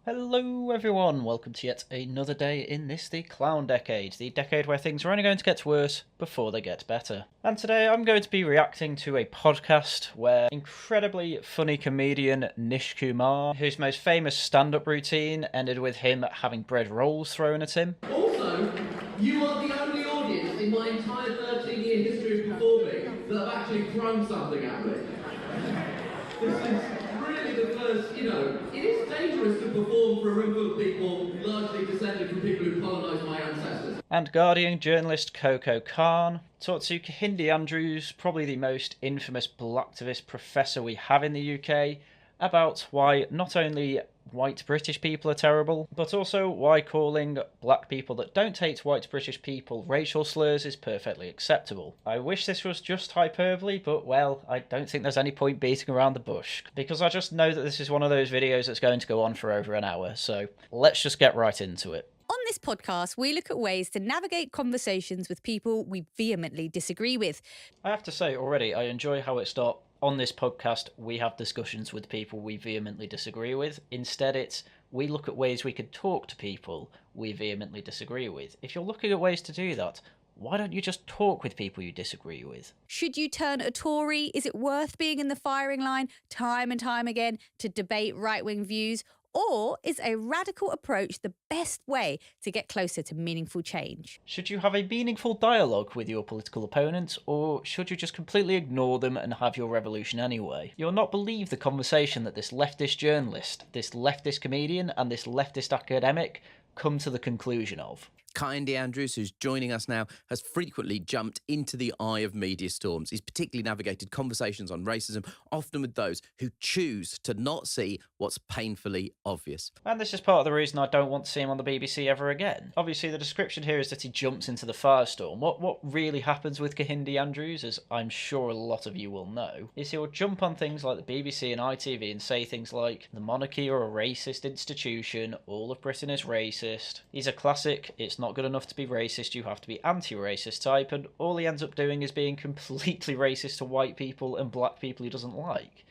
Hello everyone, welcome to yet another day in this, the Clown Decade, the decade where things are only going to get worse before they get better. And today I'm going to be reacting to a podcast where incredibly funny comedian Nish Kumar, whose most famous stand-up routine ended with him having bread rolls thrown at him. Also, you are the only audience in my entire 13-year history of performing that have actually thrown something at me. This is really the first, it is dangerous to perform for a room full of people largely descended from people who colonised my ancestors. And Guardian journalist Coco Khan talked to Kehinde Andrews, probably the most infamous blacktivist professor we have in the UK, about why not only white British people are terrible, but also why calling black people that don't hate white British people racial slurs is perfectly acceptable. I wish this was just hyperbole, but well, I don't think there's any point beating around the bush, because I just know that this is one of those videos that's going to go on for over an hour, so let's just get right into it. On this podcast, we look at ways to navigate conversations with people we vehemently disagree with. I have to say already, I enjoy how it's not on this podcast we have discussions with people we vehemently disagree with. Instead, it's we look at ways we could talk to people we vehemently disagree with. If you're looking at ways to do that, why don't you just talk with people you disagree with? Should you turn a Tory? Is it worth being in the firing line time and time again to debate right-wing views? Or is a radical approach the best way to get closer to meaningful change? Should you have a meaningful dialogue with your political opponents, or should you just completely ignore them and have your revolution anyway? You'll not believe the conversation that this leftist journalist, this leftist comedian, and this leftist academic come to the conclusion of. Kehinde Andrews, who's joining us now, has frequently jumped into the eye of media storms. He's particularly navigated conversations on racism, often with those who choose to not see what's painfully obvious. And this is part of the reason I don't want to see him on the BBC ever again. Obviously, the description here is that he jumps into the firestorm. What really happens with Kehinde Andrews, as I'm sure a lot of you will know, is he'll jump on things like the BBC and ITV and say things like, the monarchy are a racist institution, all of Britain is racist. He's a classic, it's not good enough to be racist, you have to be anti-racist type, and all he ends up doing is being completely racist to white people and black people he doesn't like.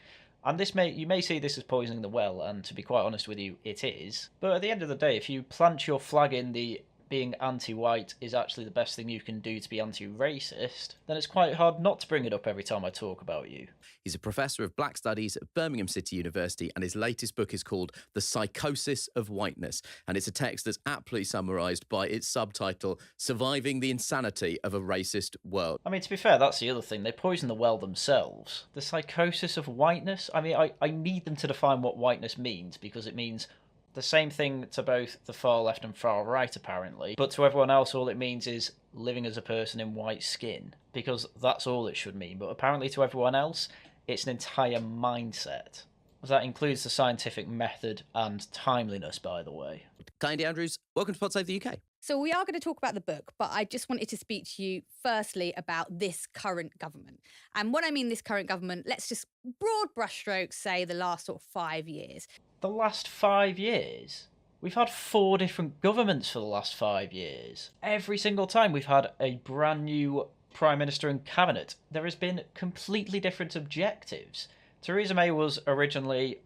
And you may see this as poisoning the well, and to be quite honest with you, it is. But at the end of the day, if you plant your flag in the being anti-white is actually the best thing you can do to be anti-racist, then it's quite hard not to bring it up every time I talk about you. He's a professor of black studies at Birmingham City University, and his latest book is called The Psychosis of Whiteness, and it's a text that's aptly summarised by its subtitle, Surviving the Insanity of a Racist World. I mean, to be fair, that's the other thing. They poison the well themselves. The psychosis of whiteness? I mean, I need them to define what whiteness means, because it means the same thing to both the far left and far right, apparently. But to everyone else, all it means is living as a person in white skin, because that's all it should mean. But apparently to everyone else, it's an entire mindset. That includes the scientific method and timeliness, by the way. Kehinde Andrews, welcome to Pod Save the UK. So we are going to talk about the book, but I just wanted to speak to you firstly about this current government. And when I mean this current government, let's just broad brushstrokes say the last sort of 5 years. The last 5 years? We've had 4 different governments for the last 5 years. Every single time we've had a brand new Prime Minister and Cabinet, there has been completely different objectives. Theresa May was originally,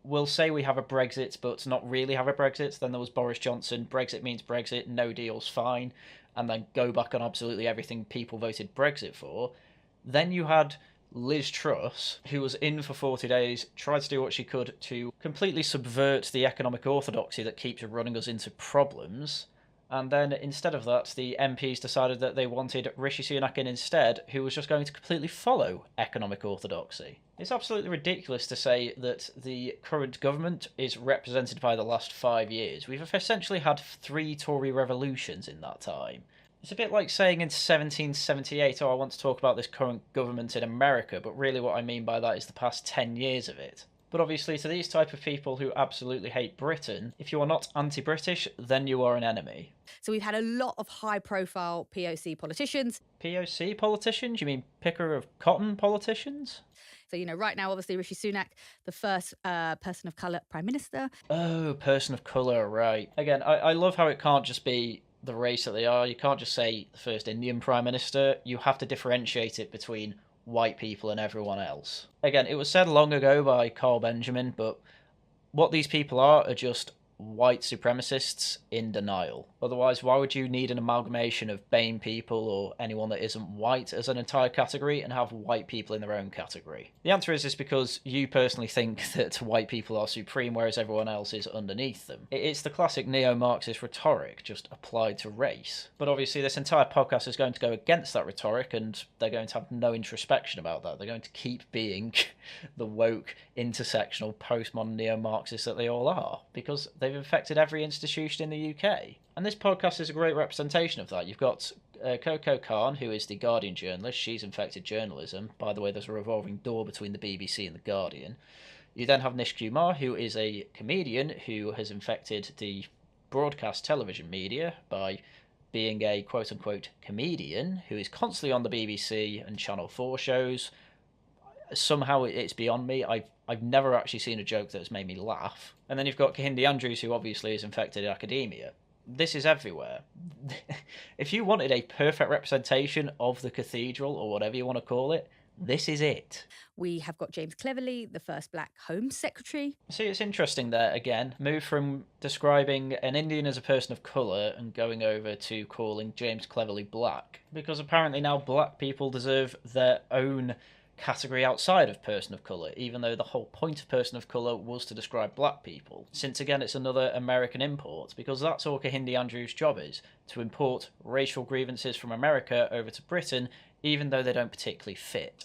we'll say we have a Brexit, but not really have a Brexit. Then there was Boris Johnson, Brexit means Brexit, no deal's fine, and then go back on absolutely everything people voted Brexit for. Then you had Liz Truss, who was in for 40 days, tried to do what she could to completely subvert the economic orthodoxy that keeps running us into problems. And then instead of that, the MPs decided that they wanted Rishi Sunak in instead, who was just going to completely follow economic orthodoxy. It's absolutely ridiculous to say that the current government is represented by the last 5 years. We've essentially had 3 Tory revolutions in that time. It's a bit like saying in 1778, I want to talk about this current government in America, but really what I mean by that is the past 10 years of it. But obviously to these type of people who absolutely hate Britain, if you are not anti-British, then you are an enemy. So we've had a lot of high-profile POC politicians. POC politicians? You mean picker of cotton politicians? So, right now, obviously, Rishi Sunak, the first person of colour Prime Minister. Oh, person of colour, right. Again, I love how it can't just be the race that they are. You can't just say the first Indian Prime Minister. You have to differentiate it between white people and everyone else. Again, it was said long ago by Carl Benjamin, but what these people are just white supremacists in denial. Otherwise, why would you need an amalgamation of BAME people or anyone that isn't white as an entire category and have white people in their own category? The answer is this because you personally think that white people are supreme whereas everyone else is underneath them. It's the classic neo-Marxist rhetoric just applied to race. But obviously this entire podcast is going to go against that rhetoric, and they're going to have no introspection about that. They're going to keep being the woke, intersectional, postmodern neo-Marxists that they all are, because they've infected every institution in the UK. And this podcast is a great representation of that. You've got Coco Khan, who is the Guardian journalist. She's infected journalism. By the way, there's a revolving door between the BBC and the Guardian. You then have Nish Kumar, who is a comedian who has infected the broadcast television media by being a quote-unquote comedian who is constantly on the BBC and Channel 4 shows. Somehow it's beyond me. I've never actually seen a joke that has made me laugh. And then you've got Kehinde Andrews, who obviously has infected academia. This is everywhere. If you wanted a perfect representation of the cathedral, or whatever you want to call it, this is it. We have got James Cleverly, the first black Home Secretary. See, it's interesting there, again. Move from describing an Indian as a person of colour and going over to calling James Cleverly black. Because apparently now black people deserve their own category outside of person of colour, even though the whole point of person of colour was to describe black people. Since again it's another American import, because that's all Kehinde Andrews' job is, to import racial grievances from America over to Britain, even though they don't particularly fit.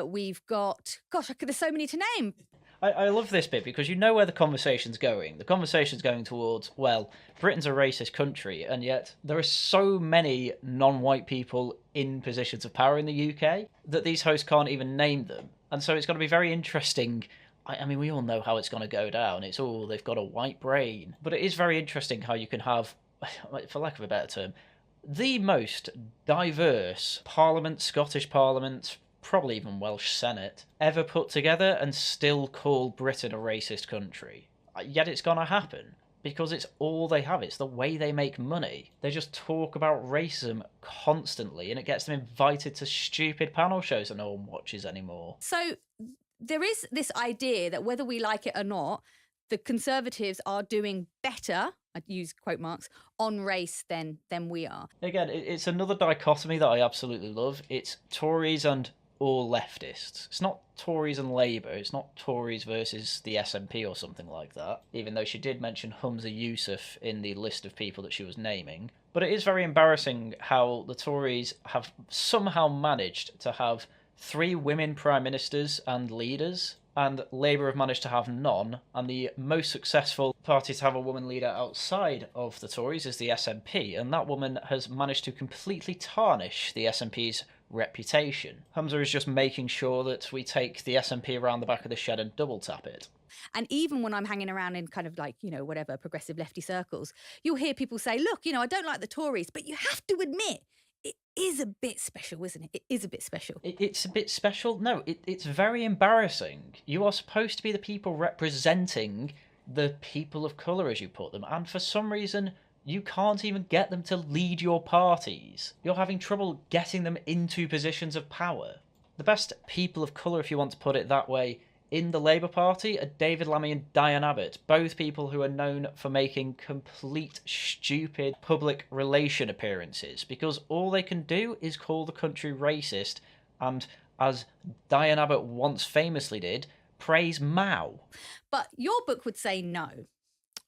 We've got, there's so many to name. I love this bit because you know where the conversation's going. The conversation's going towards, well, Britain's a racist country, and yet there are so many non-white people in positions of power in the UK that these hosts can't even name them. And so it's going to be very interesting. I mean, we all know how it's going to go down. It's all, they've got a white brain. But it is very interesting how you can have, for lack of a better term, the most diverse Parliament, Scottish Parliament, probably even Welsh Senate, ever put together and still call Britain a racist country. Yet it's gonna happen, because it's all they have. It's the way they make money. They just talk about racism constantly, and it gets them invited to stupid panel shows that no one watches anymore. So there is this idea that whether we like it or not, the Conservatives are doing better, I'd use quote marks, on race than we are. Again, it's another dichotomy that I absolutely love. It's Tories and all leftists. It's not Tories and Labour. It's not Tories versus the SNP or something like that, even though she did mention Humza Yousaf in the list of people that she was naming. But it is very embarrassing how the Tories have somehow managed to have 3 women prime ministers and leaders, and Labour have managed to have none, and the most successful party to have a woman leader outside of the Tories is the SNP, and that woman has managed to completely tarnish the SNP's reputation. Humza is just making sure that we take the SNP around the back of the shed and double tap it. And even when I'm hanging around in kind of like, whatever, progressive lefty circles, you'll hear people say, look, I don't like the Tories, but you have to admit, it is a bit special, isn't it? It is a bit special. It's a bit special? No, it's very embarrassing. You are supposed to be the people representing the people of colour, as you put them, and for some reason you can't even get them to lead your parties. You're having trouble getting them into positions of power. The best people of colour, if you want to put it that way, in the Labour Party are David Lammy and Diane Abbott, both people who are known for making complete stupid public relation appearances, because all they can do is call the country racist and, as Diane Abbott once famously did, praise Mao. But your book would say no.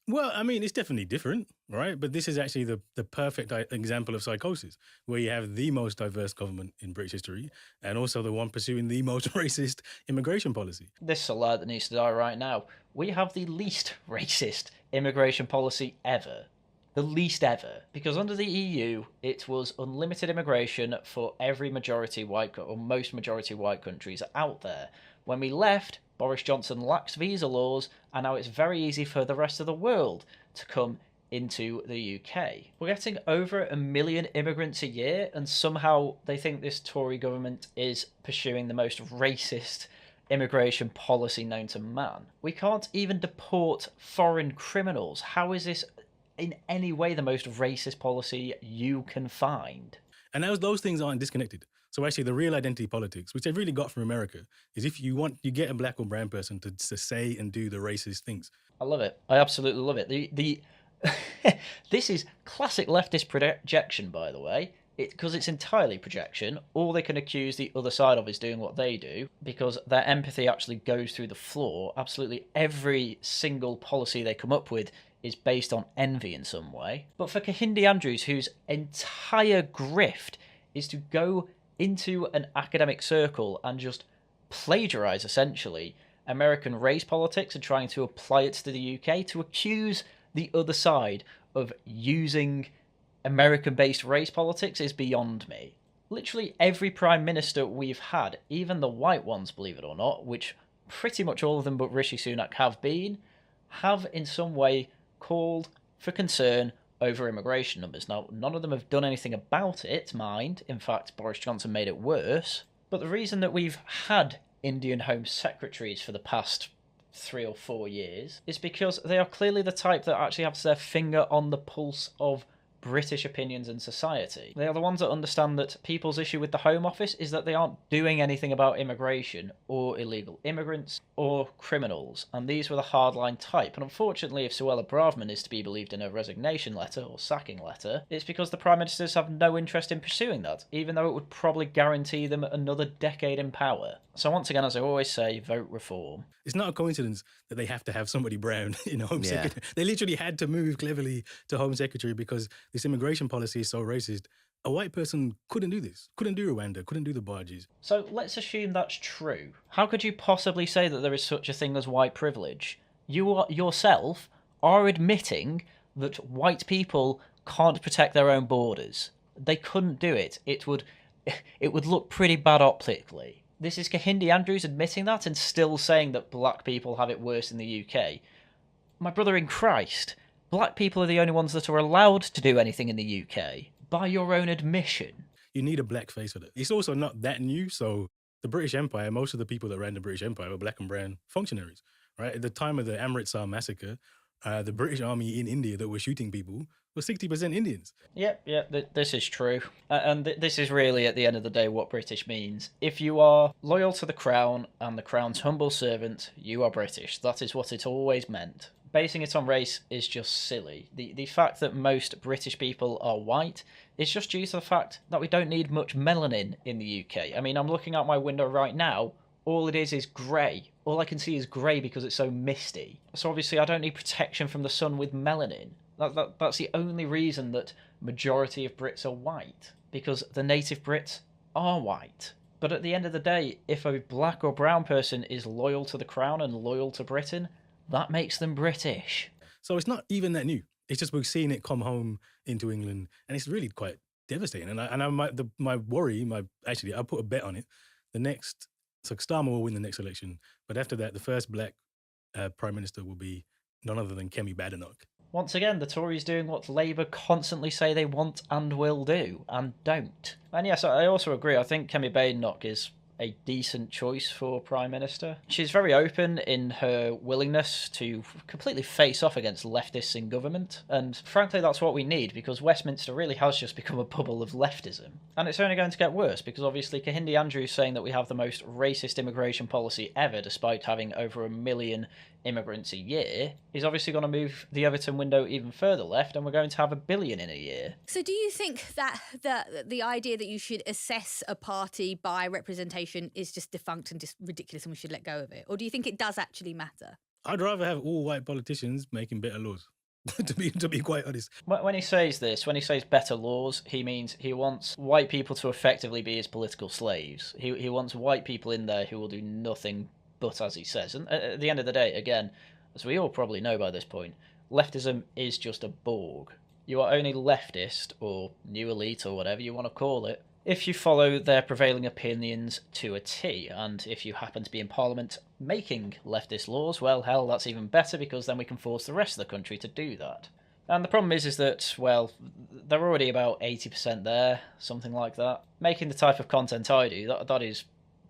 Well, I mean, it's definitely different, right? But this is actually the perfect example of psychosis, where you have the most diverse government in British history and also the one pursuing the most racist immigration policy. This is a lie that needs to die right now. We have the least racist immigration policy ever. The least ever. Because under the EU, it was unlimited immigration for every majority white, or most majority white countries out there. When we left, Boris Johnson laxed visa laws, and now it's very easy for the rest of the world to come into the UK. We're getting over 1 million immigrants a year, and somehow they think this Tory government is pursuing the most racist immigration policy known to man. We can't even deport foreign criminals. How is this in any way the most racist policy you can find? And those things aren't disconnected. So actually the real identity politics, which they've really got from America, is if you get a black or brown person to say and do the racist things. I love it. I absolutely love it. The This is classic leftist projection, by the way. Because it's entirely projection. All they can accuse the other side of is doing what they do, because their empathy actually goes through the floor. Absolutely every single policy they come up with is based on envy in some way. But for Kehinde Andrews, whose entire grift is to go into an academic circle and just plagiarise, essentially, American race politics and trying to apply it to the UK, to accuse the other side of using American-based race politics is beyond me. Literally every prime minister we've had, even the white ones, believe it or not, which pretty much all of them but Rishi Sunak have been, have in some way called for concern over immigration numbers. Now, none of them have done anything about it, mind. In fact, Boris Johnson made it worse. But the reason that we've had Indian Home Secretaries for the past 3 or 4 years is because they are clearly the type that actually has their finger on the pulse of British opinions in society. They are the ones that understand that people's issue with the Home Office is that they aren't doing anything about immigration or illegal immigrants or criminals, and these were the hardline type. And unfortunately, if Suella Braverman is to be believed in her resignation letter or sacking letter, it's because the Prime Ministers have no interest in pursuing that, even though it would probably guarantee them another decade in power. So once again, as I always say, vote reform. It's not a coincidence that they have to have somebody brown in Home Secretary. They literally had to move cleverly to Home Secretary because this immigration policy is so racist. A white person couldn't do this, couldn't do Rwanda, couldn't do the barges. So let's assume that's true. How could you possibly say that there is such a thing as white privilege? You yourself are admitting that white people can't protect their own borders. They couldn't do it. It would look pretty bad optically. This is Kehinde Andrews admitting that and still saying that black people have it worse in the UK. My brother in Christ, black people are the only ones that are allowed to do anything in the UK, by your own admission. You need a black face for that. It's also not that new, so the British Empire, most of the people that ran the British Empire were black and brown functionaries, right? At the time of the Amritsar massacre, the British army in India that were shooting people were 60% Indians. Yep, this is true. And this is really, at the end of the day, what British means. If you are loyal to the Crown and the Crown's humble servant, you are British. That is what it always meant. Basing it on race is just silly. The fact that most British people are white is just due to the fact that we don't need much melanin in the UK. I mean, I'm looking out my window right now. All it is grey. All I can see is grey because it's so misty. So obviously I don't need protection from the sun with melanin. That's the only reason that majority of Brits are white, because the native Brits are white. But at the end of the day, if a black or brown person is loyal to the Crown and loyal to Britain, that makes them British. So it's not even that new. It's just we're seeing it come home into England, and it's really quite devastating. My worry, I put a bet on it. So Starmer will win the next election, but after that, the first black Prime Minister will be none other than Kemi Badenoch. Once again, the Tories doing what Labour constantly say they want and will do, and don't. And yes, I also agree. I think Kemi Badenoch is a decent choice for Prime Minister. She's very open in her willingness to completely face off against leftists in government, and frankly that's what we need, because Westminster really has just become a bubble of leftism. And it's only going to get worse, because obviously Kehinde Andrews saying that we have the most racist immigration policy ever, despite having over 1 million immigrants a year, is obviously going to move the Everton window even further left, and we're going to have 1 billion in a year. So do you think that the idea that you should assess a party by representation is just defunct and just ridiculous and we should let go of it? Or do you think it does actually matter? I'd rather have all white politicians making better laws, to be quite honest. When he says this, when he says better laws, he means he wants white people to effectively be his political slaves. He wants white people in there who will do nothing but as he says. And at the end of the day, again, as we all probably know by this point, leftism is just a Borg. You are only leftist, or new elite, or whatever you want to call it, if you follow their prevailing opinions to a T. And if you happen to be in Parliament making leftist laws, well, hell, that's even better, because then we can force the rest of the country to do that. And the problem is that, well, they're already about 80% there, something like that. Making the type of content I do, that is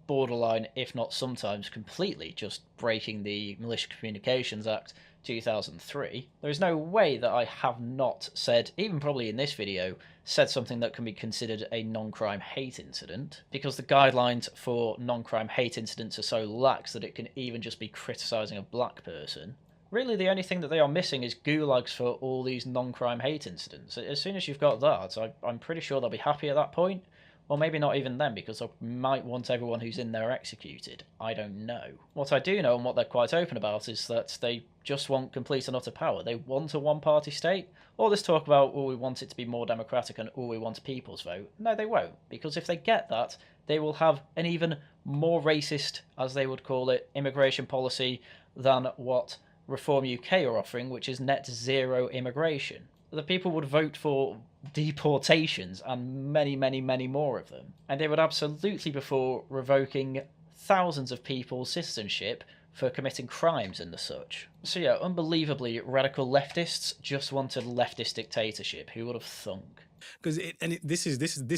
borderline, if not sometimes completely, just breaking the Malicious Communications Act 2003, there is no way that I have not said, even probably in this video, said something that can be considered a non-crime hate incident, because the guidelines for non-crime hate incidents are so lax that it can even just be criticising a black person. Really, the only thing that they are missing is gulags for all these non-crime hate incidents. As soon as you've got that, I'm pretty sure they'll be happy at that point. Or maybe not even then, because they might want everyone who's in there executed. I don't know. What I do know, and what they're quite open about, is that they just want complete and utter power. They want a one-party state. All this talk about, oh, we want it to be more democratic and, oh, we want a people's vote. No, they won't. Because if they get that, they will have an even more racist, as they would call it, immigration policy than what Reform UK are offering, which is net zero immigration. The people would vote for deportations and many, many, many more of them. And they would absolutely be for revoking thousands of people's citizenship for committing crimes and the such. So yeah, unbelievably, radical leftists just wanted leftist dictatorship. Who would have thunk? Because this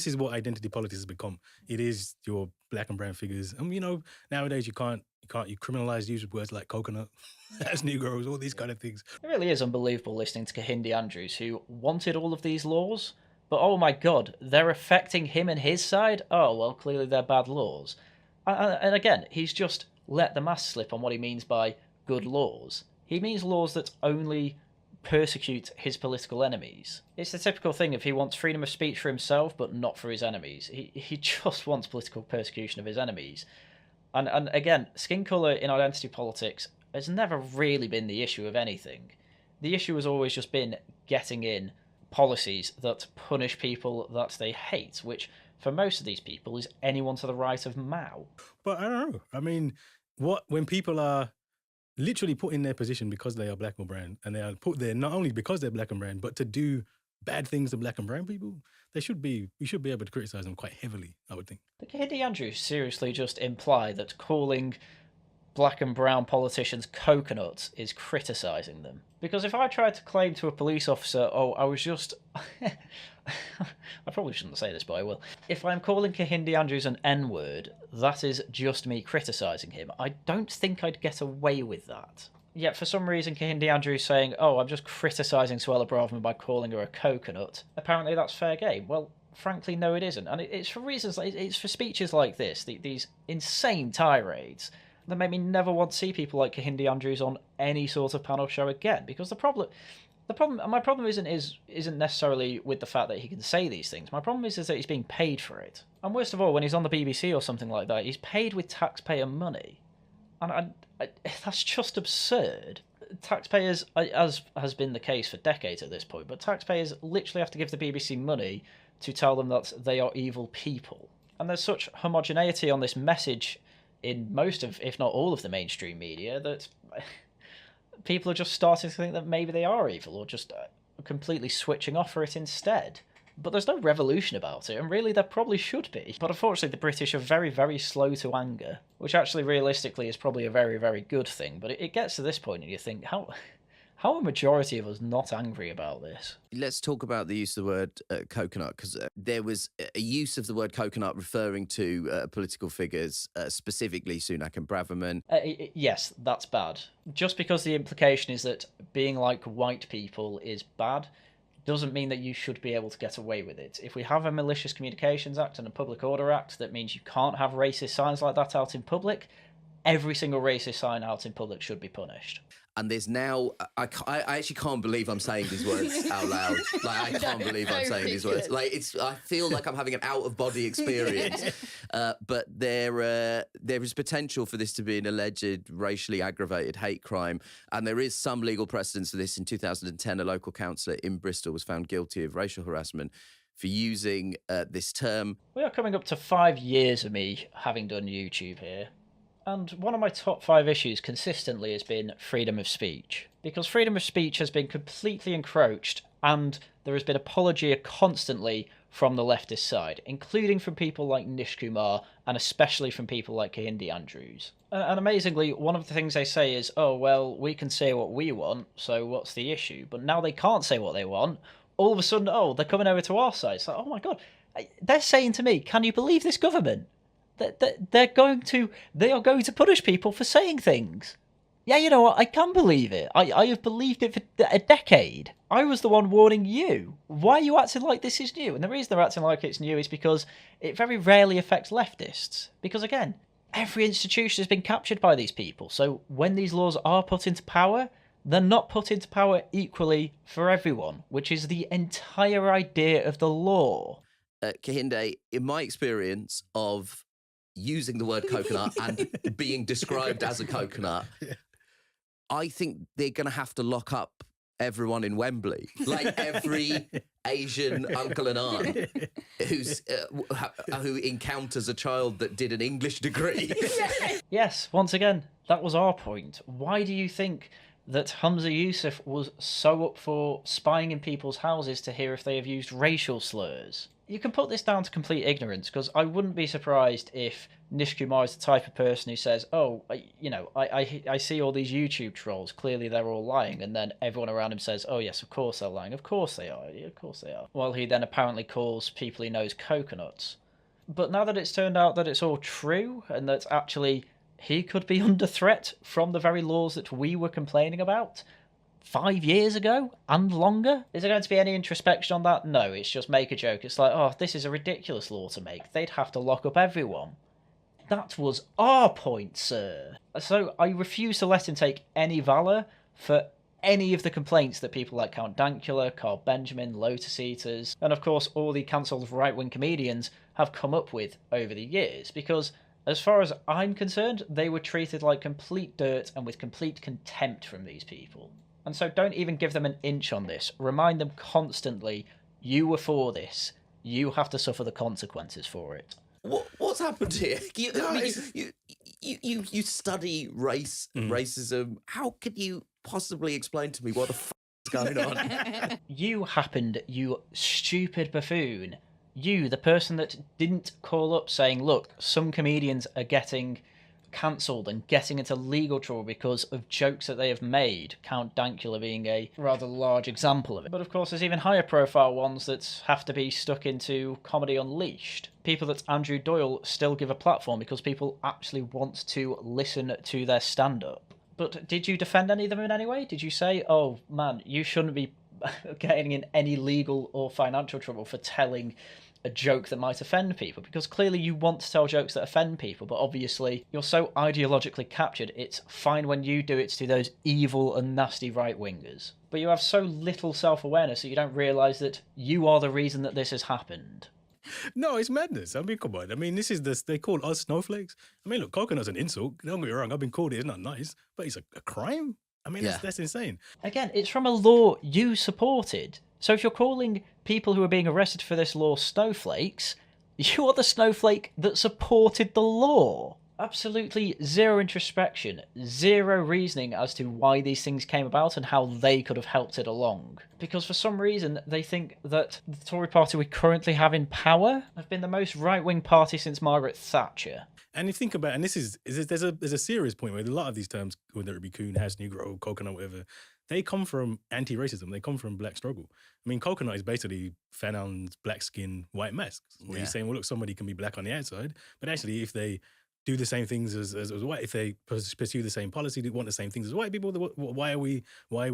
is what identity politics has become. It is your black and brown figures, and nowadays you criminalise use of words like coconut as Negroes, all these kind of things. It really is unbelievable listening to Kehinde Andrews, who wanted all of these laws, but oh my god, they're affecting him and his side. Oh well, clearly they're bad laws. And again, he's just let the mask slip on what he means by good laws. He means laws that only persecute his political enemies. It's the typical thing of he wants freedom of speech for himself, but not for his enemies. He just wants political persecution of his enemies. And again, skin colour in identity politics has never really been the issue of anything. The issue has always just been getting in policies that punish people that they hate, which for most of these people is anyone to the right of Mao. But I don't know. I mean, when people are literally put in their position because they are black or brown, and they are put there not only because they're black and brown, but to do bad things to black and brown people, we should be able to criticise them quite heavily, I would think. Did Kehinde Andrews seriously just imply that calling black and brown politicians coconuts is criticising them? Because if I tried to claim to a police officer, oh, I was just... I probably shouldn't say this, but I will. If I'm calling Kehinde Andrews an N-word, that is just me criticising him. I don't think I'd get away with that. Yet for some reason Kehinde Andrews saying, oh, I'm just criticising Suella Braverman by calling her a coconut, apparently that's fair game. Well, frankly, no it isn't. And it's for reasons, it's for speeches like this, these insane tirades, that make me never want to see people like Kehinde Andrews on any sort of panel show again. Because my problem isn't necessarily with the fact that he can say these things. My problem is that he's being paid for it. And worst of all, when he's on the BBC or something like that, he's paid with taxpayer money. And that's just absurd. Taxpayers, as has been the case for decades at this point, but taxpayers literally have to give the BBC money to tell them that they are evil people. And there's such homogeneity on this message in most of, if not all of the mainstream media, that people are just starting to think that maybe they are evil, or just completely switching off for it instead. But there's no revolution about it, and really there probably should be. But unfortunately the British are very, very slow to anger, which actually realistically is probably a very, very good thing. But it gets to this point and you think, how are a majority of us not angry about this? Let's talk about the use of the word coconut, because there was a use of the word coconut referring to political figures, specifically Sunak and Braverman. Yes, that's bad. Just because the implication is that being like white people is bad, doesn't mean that you should be able to get away with it. If we have a Malicious Communications Act and a Public Order Act that means you can't have racist signs like that out in public, every single racist sign out in public should be punished. And there's now, I actually can't believe I'm saying these words out loud. Like, I can't believe I'm saying these words. Like, I feel like I'm having an out-of-body experience. But there is potential for this to be an alleged racially aggravated hate crime. And there is some legal precedence for this. In 2010, a local councillor in Bristol was found guilty of racial harassment for using this term. We are coming up to 5 years of me having done YouTube here. And one of my top 5 issues consistently has been freedom of speech. Because freedom of speech has been completely encroached, and there has been apologia constantly from the leftist side, including from people like Nish Kumar, and especially from people like Kehinde Andrews. And amazingly, one of the things they say is, oh, well, we can say what we want, so what's the issue? But now they can't say what they want. All of a sudden, oh, they're coming over to our side. It's like, oh my God. They're saying to me, can you believe this government? They are going to punish people for saying things. Yeah, you know what? I can believe it. I have believed it for a decade. I was the one warning you. Why are you acting like this is new? And the reason they're acting like it's new is because it very rarely affects leftists. Because again, every institution has been captured by these people. So when these laws are put into power, they're not put into power equally for everyone, which is the entire idea of the law. Kehinde, in my experience of using the word coconut and being described as a coconut, I think they're going to have to lock up everyone in Wembley, like every Asian uncle and aunt who encounters a child that did an English degree. Yes, once again, that was our point. Why do you think that Hamza Yusuf was so up for spying in people's houses to hear if they have used racial slurs? You can put this down to complete ignorance, because I wouldn't be surprised if Nish Kumar is the type of person who says, oh, I see all these YouTube trolls, clearly they're all lying, and then everyone around him says, oh yes, of course they're lying, of course they are, of course they are. While he then apparently calls people he knows coconuts. But now that it's turned out that it's all true, and that actually he could be under threat from the very laws that we were complaining about 5 years ago and longer? Is there going to be any introspection on that? No, it's just make a joke. It's like, oh, this is a ridiculous law to make. They'd have to lock up everyone. That was our point, sir. So I refuse to let him take any valour for any of the complaints that people like Count Dankula, Carl Benjamin, Lotus Eaters, and of course all the cancelled right-wing comedians have come up with over the years, because as far as I'm concerned, they were treated like complete dirt and with complete contempt from these people. And so don't even give them an inch on this. Remind them constantly, you were for this. You have to suffer the consequences for it. What's happened here? You study racism. How can you possibly explain to me what the f*** is going on? You happened, you stupid buffoon. You, the person that didn't call up saying, look, some comedians are getting cancelled and getting into legal trouble because of jokes that they have made, Count Dankula being a rather large example of it. But of course there's even higher profile ones that have to be stuck into Comedy Unleashed. People that Andrew Doyle still give a platform because people actually want to listen to their stand-up. But did you defend any of them in any way? Did you say, oh man, you shouldn't be getting in any legal or financial trouble for telling a joke that might offend people? Because clearly you want to tell jokes that offend people, but obviously you're so ideologically captured, it's fine when you do it to those evil and nasty right-wingers. But you have so little self-awareness that you don't realise that you are the reason that this has happened. No, it's madness. I mean, come on. I mean, they call us snowflakes. I mean, look, coconut's an insult. Don't get me wrong. I've been called it. It's not nice, but it's a crime. I mean, that's insane. Again, it's from a law you supported. So if you're calling people who are being arrested for this law snowflakes, you are the snowflake that supported the law. Absolutely zero introspection, zero reasoning as to why these things came about and how they could have helped it along. Because for some reason, they think that the Tory party we currently have in power have been the most right-wing party since Margaret Thatcher. And you think about, and there's a serious point where a lot of these terms, whether it be coon, hash, negro, coconut, whatever, they come from anti-racism. They come from black struggle. I mean, coconut is basically Fanon's black skin, white masks. Where you're saying, well, look, somebody can be black on the outside, but actually, if they do the same things as white, if they pursue the same policy, they want the same things as white people, why are we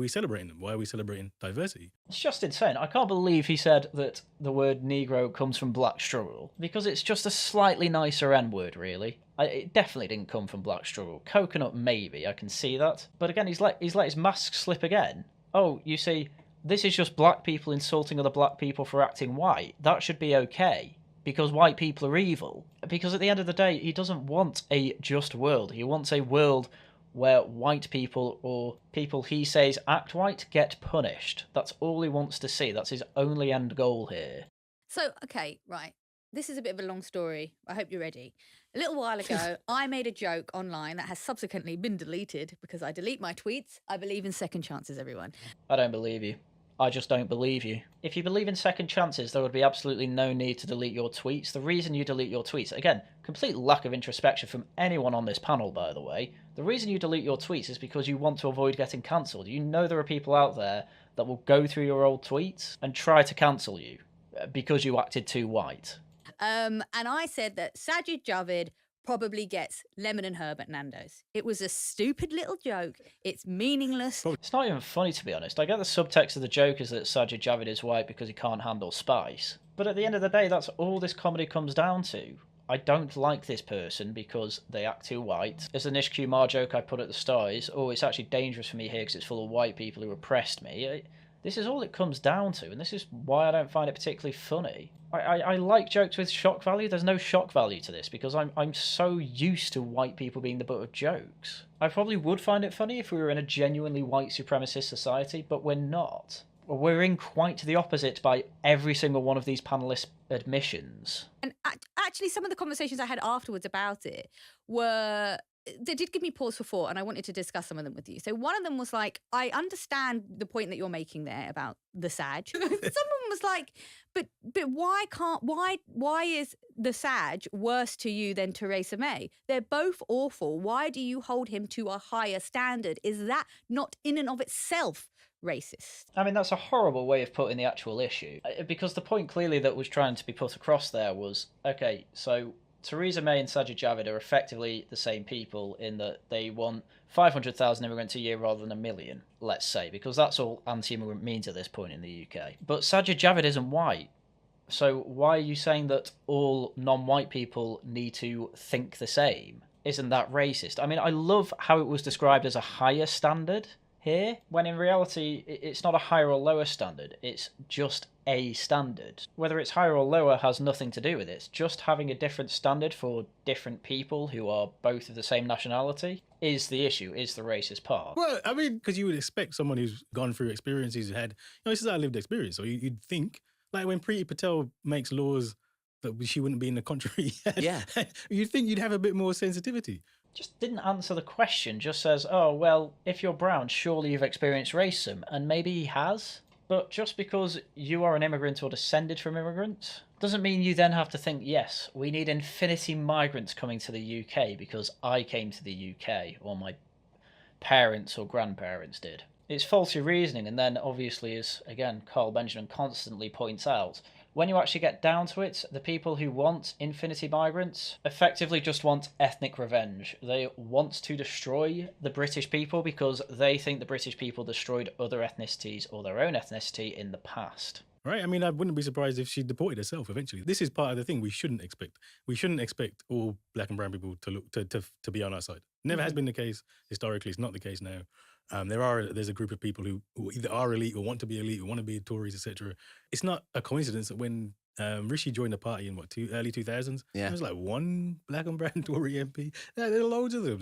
celebrating them? Why are we celebrating diversity? It's just insane. I can't believe he said that the word Negro comes from black struggle, because it's just a slightly nicer N-word, really. It definitely didn't come from black struggle. Coconut, maybe, I can see that. But again, he's let his mask slip again. Oh, you see, this is just black people insulting other black people for acting white. That should be okay, because white people are evil. Because at the end of the day, he doesn't want a just world. He wants a world where white people, or people he says act white, get punished. That's all he wants to see. That's his only end goal here. So, okay, right. This is a bit of a long story. I hope you're ready. A little while ago, I made a joke online that has subsequently been deleted because I delete my tweets. I believe in second chances, everyone. I don't believe you. I just don't believe you. If you believe in second chances, there would be absolutely no need to delete your tweets. The reason you delete your tweets, again, complete lack of introspection from anyone on this panel, by the way. The reason you delete your tweets is because you want to avoid getting cancelled. You know there are people out there that will go through your old tweets and try to cancel you because you acted too white. And I said that Sajid Javid probably gets lemon and herb at Nando's. It was a stupid little joke. It's meaningless. It's not even funny, to be honest. I get the subtext of the joke is that Sajid Javid is white because he can't handle spice. But at the end of the day, that's all this comedy comes down to. I don't like this person because they act too white. As the Nish Kumar joke I put at the start is, oh, it's actually dangerous for me here because it's full of white people who oppressed me. This is all it comes down to, and this is why I don't find it particularly funny. I like jokes with shock value. There's no shock value to this because I'm so used to white people being the butt of jokes. I probably would find it funny if we were in a genuinely white supremacist society, but we're not. We're in quite the opposite by every single one of these panelists' admissions. And actually, some of the conversations I had afterwards about it they did give me pause for thought, and I wanted to discuss some of them with you. So one of them was like, I understand the point that you're making there about the SAG. Someone was like, but why is the SAG worse to you than Theresa May? They're both awful. Why do you hold him to a higher standard? Is that not in and of itself racist? I mean, that's a horrible way of putting the actual issue. Because the point clearly that was trying to be put across there was, okay, so Theresa May and Sajid Javid are effectively the same people in that they want 500,000 immigrants a year rather than 1 million, let's say, because that's all anti-immigrant means at this point in the UK. But Sajid Javid isn't white. So why are you saying that all non-white people need to think the same? Isn't that racist? I mean, I love how it was described as a higher standard here, when in reality it's not a higher or lower standard, it's just a standard. Whether it's higher or lower has nothing to do with it. It's just having a different standard for different people who are both of the same nationality is the issue, is the racist part. Well, I mean, because you would expect someone who's gone through experiences, this is our lived experience, so you'd think, like when Priti Patel makes laws that she wouldn't be in the country, you'd think you'd have a bit more sensitivity. Just didn't answer the question, just says, oh, well, if you're brown, surely you've experienced racism, and maybe he has. But just because you are an immigrant or descended from immigrants doesn't mean you then have to think, yes, we need infinity migrants coming to the UK because I came to the UK, or my parents or grandparents did. It's faulty reasoning, and then obviously, as again Carl Benjamin constantly points out, when you actually get down to it, the people who want infinity migrants effectively just want ethnic revenge. They want to destroy the British people because they think the British people destroyed other ethnicities or their own ethnicity in the past. Right? I mean, I wouldn't be surprised if she deported herself eventually. This is part of the thing we shouldn't expect. We shouldn't expect all black and brown people to look to be on our side. Never has been the case historically. It's not the case now. There's a group of people who either are elite or want to be elite or want to be Tories, etc. It's not a coincidence that when Rishi joined the party in early 2000s, there was like one black and brown Tory MP. There are loads of them.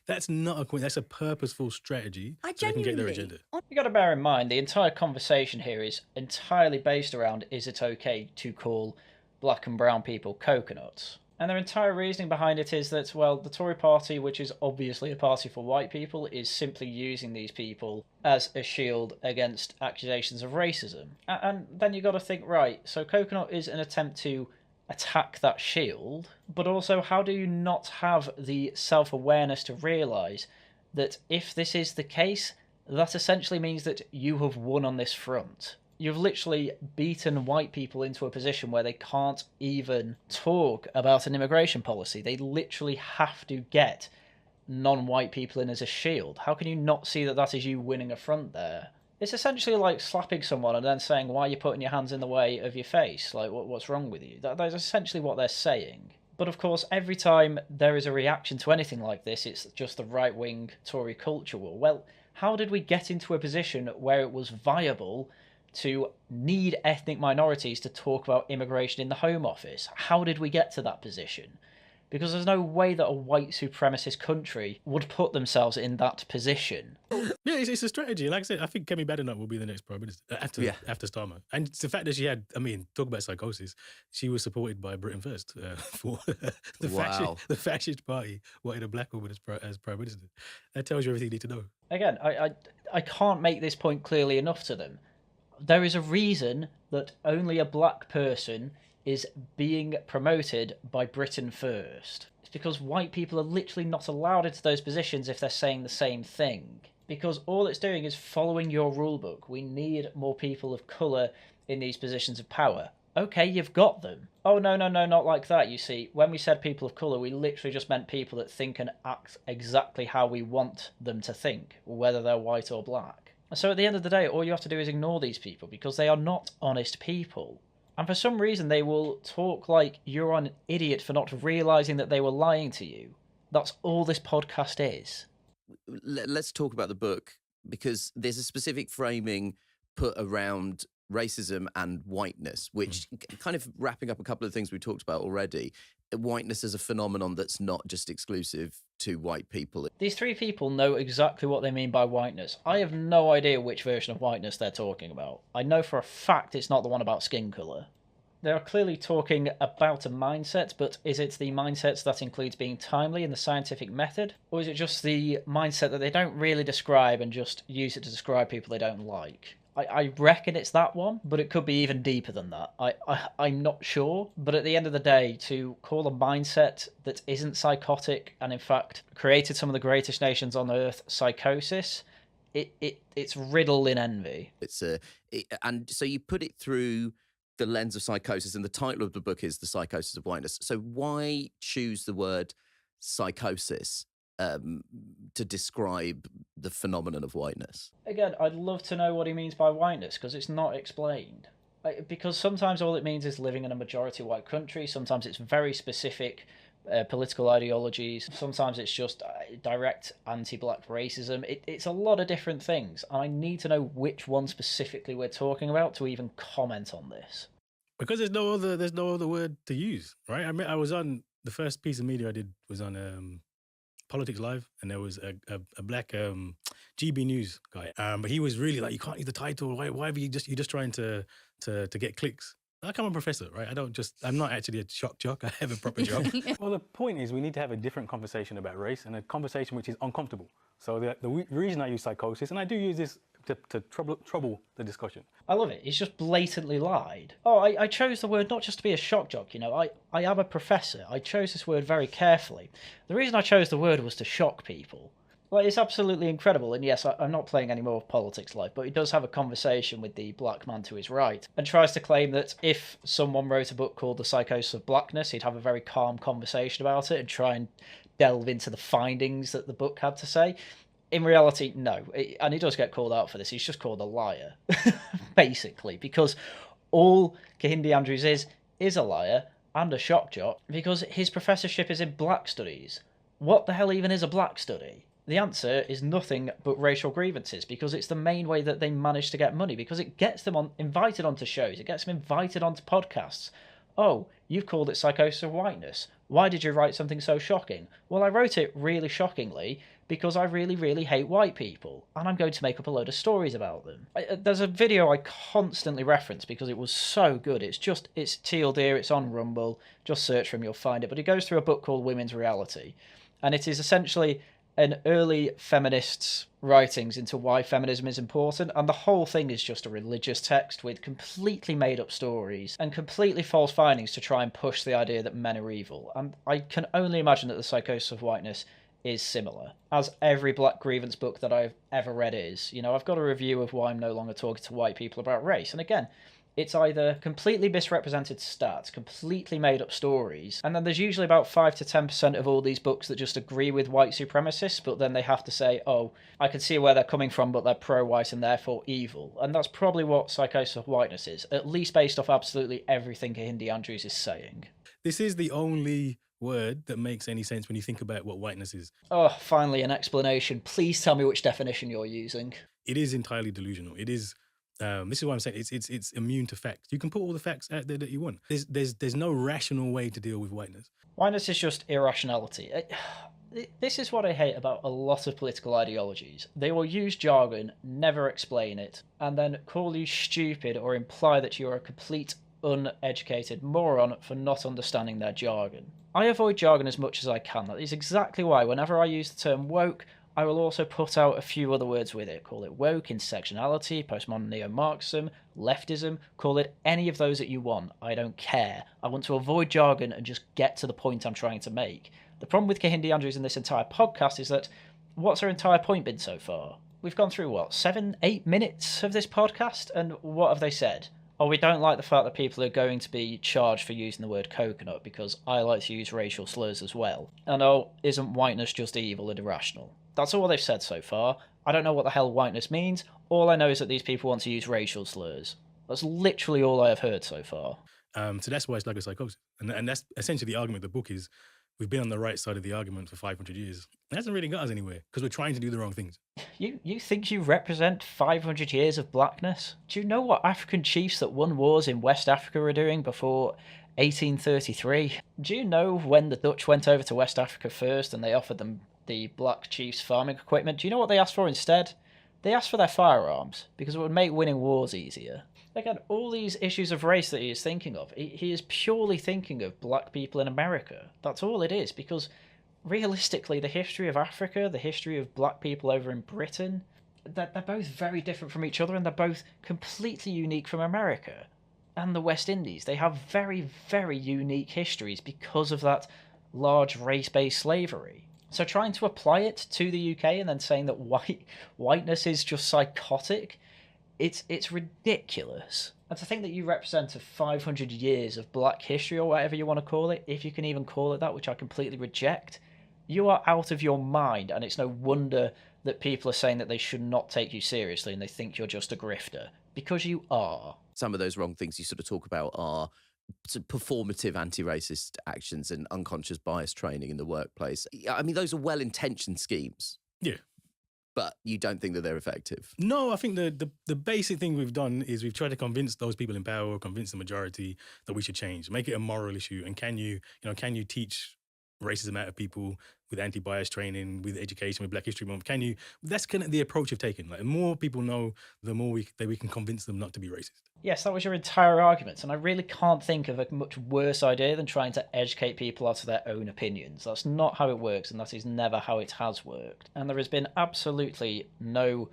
That's not a coincidence. That's a purposeful strategy so they can get their agenda. You got to bear in mind the entire conversation here is entirely based around, is it okay to call black and brown people coconuts? And their entire reasoning behind it is that, well, the Tory party, which is obviously a party for white people, is simply using these people as a shield against accusations of racism. And then you got to think, right, so coconut is an attempt to attack that shield, but also how do you not have the self-awareness to realise that if this is the case, that essentially means that you have won on this front. You've literally beaten white people into a position where they can't even talk about an immigration policy. They literally have to get non-white people in as a shield. How can you not see that that is you winning a front there? It's essentially like slapping someone and then saying, why are you putting your hands in the way of your face? Like, what's wrong with you? That's essentially what they're saying. But of course, every time there is a reaction to anything like this, it's just the right-wing Tory culture war. Well, how did we get into a position where it was viable to need ethnic minorities to talk about immigration in the Home Office? How did we get to that position? Because there's no way that a white supremacist country would put themselves in that position. Yeah, it's a strategy. Like I said, I think Kemi Badenoch will be the next Prime Minister after Starmer. And it's the fact that she had, talk about psychosis, she was supported by Britain First for the fascist party wanted a black woman as Prime Minister. That tells you everything you need to know. Again, I can't make this point clearly enough to them. There is a reason that only a black person is being promoted by Britain First. It's because white people are literally not allowed into those positions if they're saying the same thing. Because all it's doing is following your rule book. We need more people of colour in these positions of power. Okay, you've got them. Oh, no, not like that. You see, when we said people of colour, we literally just meant people that think and act exactly how we want them to think, whether they're white or black. So at the end of the day, all you have to do is ignore these people because they are not honest people. And for some reason, they will talk like you're an idiot for not realising that they were lying to you. That's all this podcast is. Let's talk about the book, because there's a specific framing put around racism and whiteness, which kind of wrapping up a couple of things we talked about already. Whiteness as a phenomenon that's not just exclusive to white people. These three people know exactly what they mean by whiteness. I have no idea which version of whiteness they're talking about. I know for a fact it's not the one about skin colour. They are clearly talking about a mindset, but is it the mindset that includes being timely in the scientific method? Or is it just the mindset that they don't really describe and just use it to describe people they don't like? I reckon it's that one, but it could be even deeper than that. I'm not sure. But at the end of the day, to call a mindset that isn't psychotic and in fact created some of the greatest nations on earth psychosis, it's riddled in envy. And so you put it through the lens of psychosis, and the title of the book is The Psychosis of Whiteness. So why choose the word psychosis to describe the phenomenon of whiteness? Again, I'd love to know what he means by whiteness, because it's not explained. Because sometimes all it means is living in a majority white country, sometimes it's very specific political ideologies, sometimes it's just direct anti-black racism. It's a lot of different things, and I need to know which one specifically we're talking about to even comment on this. Because there's no other word to use, right? I mean, I was on, the first piece of media I did was on Politics Live, and there was a black GB News guy, but he was really like, you can't use the title. Why are you're just trying to get clicks? Like, I'm a professor, right? I'm not actually a shock jock. I have a proper job. Well, the point is we need to have a different conversation about race, and a conversation which is uncomfortable. So the reason I use psychosis, and I do use this to trouble the discussion. I love it. He's just blatantly lied. Oh, I chose the word not just to be a shock jock, you know. I am a professor. I chose this word very carefully. The reason I chose the word was to shock people. Well, it's absolutely incredible, and yes, I'm not playing any more of Politics Live, but he does have a conversation with the black man to his right, and tries to claim that if someone wrote a book called The Psychosis of Blackness, he'd have a very calm conversation about it and try and delve into the findings that the book had to say. In reality, no, and he does get called out for this. He's just called a liar, basically, because all Kehinde Andrews is a liar and a shock jock, because his professorship is in black studies. What the hell even is a black study? The answer is nothing but racial grievances, because it's the main way that they manage to get money, because it gets them invited onto shows, it gets them invited onto podcasts. Oh, you've called it Psychosis of Whiteness. Why did you write something so shocking? Well, I wrote it really shockingly because I really, really hate white people, and I'm going to make up a load of stories about them. There's a video I constantly reference because it was so good. It's Teal Deer, it's on Rumble. Just search for him, you'll find it. But it goes through a book called Women's Reality, and it is essentially an early feminist's writings into why feminism is important, and the whole thing is just a religious text with completely made up stories and completely false findings to try and push the idea that men are evil. And I can only imagine that The Psychosis of Whiteness is similar, as every black grievance book that I've ever read is. You know, I've got a review of Why I'm No Longer Talking to White People About Race, and again, it's either completely misrepresented stats, completely made up stories, and then there's usually about 5 to 10% of all these books that just agree with white supremacists, but then they have to say, oh, I can see where they're coming from, but they're pro-white and therefore evil. And that's probably what Psychosis of Whiteness is, at least based off absolutely everything Kehinde Andrews is saying. This is the only word that makes any sense when you think about what whiteness is. Oh, finally an explanation. Please tell me which definition you're using. It is entirely delusional. It is. This is why I'm saying it's immune to facts. You can put all the facts out there that you want. There's no rational way to deal with whiteness. Whiteness is just irrationality. This is what I hate about a lot of political ideologies. They will use jargon, never explain it, and then call you stupid or imply that you're a complete uneducated moron for not understanding their jargon. I avoid jargon as much as I can. That is exactly why whenever I use the term woke, I will also put out a few other words with it. Call it woke, intersectionality, postmodern neo-Marxism, leftism, call it any of those that you want. I don't care. I want to avoid jargon and just get to the point I'm trying to make. The problem with Kehinde Andrews in this entire podcast is that, what's her entire point been so far? We've gone through, 7-8 minutes of this podcast, and what have they said? oh, we don't like the fact that people are going to be charged for using the word coconut because I like to use racial slurs as well. And oh, isn't whiteness just evil and irrational? That's all they've said so far. I don't know what the hell whiteness means. All I know is that these people want to use racial slurs. That's literally all I have heard so far. So that's why it's like a psychosis. And that's essentially the argument of the book is we've been on the right side of the argument for 500 years. It hasn't really got us anywhere because we're trying to do the wrong things. You think you represent 500 years of blackness? Do you know what African chiefs that won wars in West Africa were doing before 1833? Do you know when the Dutch went over to West Africa first and they offered them the black chiefs farming equipment? Do you know what they asked for instead? They asked for their firearms because it would make winning wars easier. Again, all these issues of race that he is thinking of, he is purely thinking of black people in America. That's all it is, because realistically, the history of Africa, the history of black people over in Britain, they're both very different from each other, and they're both completely unique from America and the West Indies. They have very, very unique histories because of that large race-based slavery. So trying to apply it to the UK and then saying that whiteness is just psychotic, it's ridiculous. And to think that you represent a 500 years of black history, or whatever you want to call it, if you can even call it that, which I completely reject, you are out of your mind, and it's no wonder that people are saying that they should not take you seriously and they think you're just a grifter, because you are. Some of those wrong things you sort of talk about are performative anti-racist actions and unconscious bias training in the workplace. I mean, those are well-intentioned schemes. Yeah. But you don't think that they're effective? No, I think the basic thing we've done is we've tried to convince those people in power, convince the majority that we should change, make it a moral issue. And can you teach racism out of people with anti-bias training, with education, with Black History Month? That's kind of the approach you've taken. Like, the more people know, the more we can convince them not to be racist. Yes, that was your entire argument, and I really can't think of a much worse idea than trying to educate people out of their own opinions. That's not how it works, and that is never how it has worked. And there has been absolutely no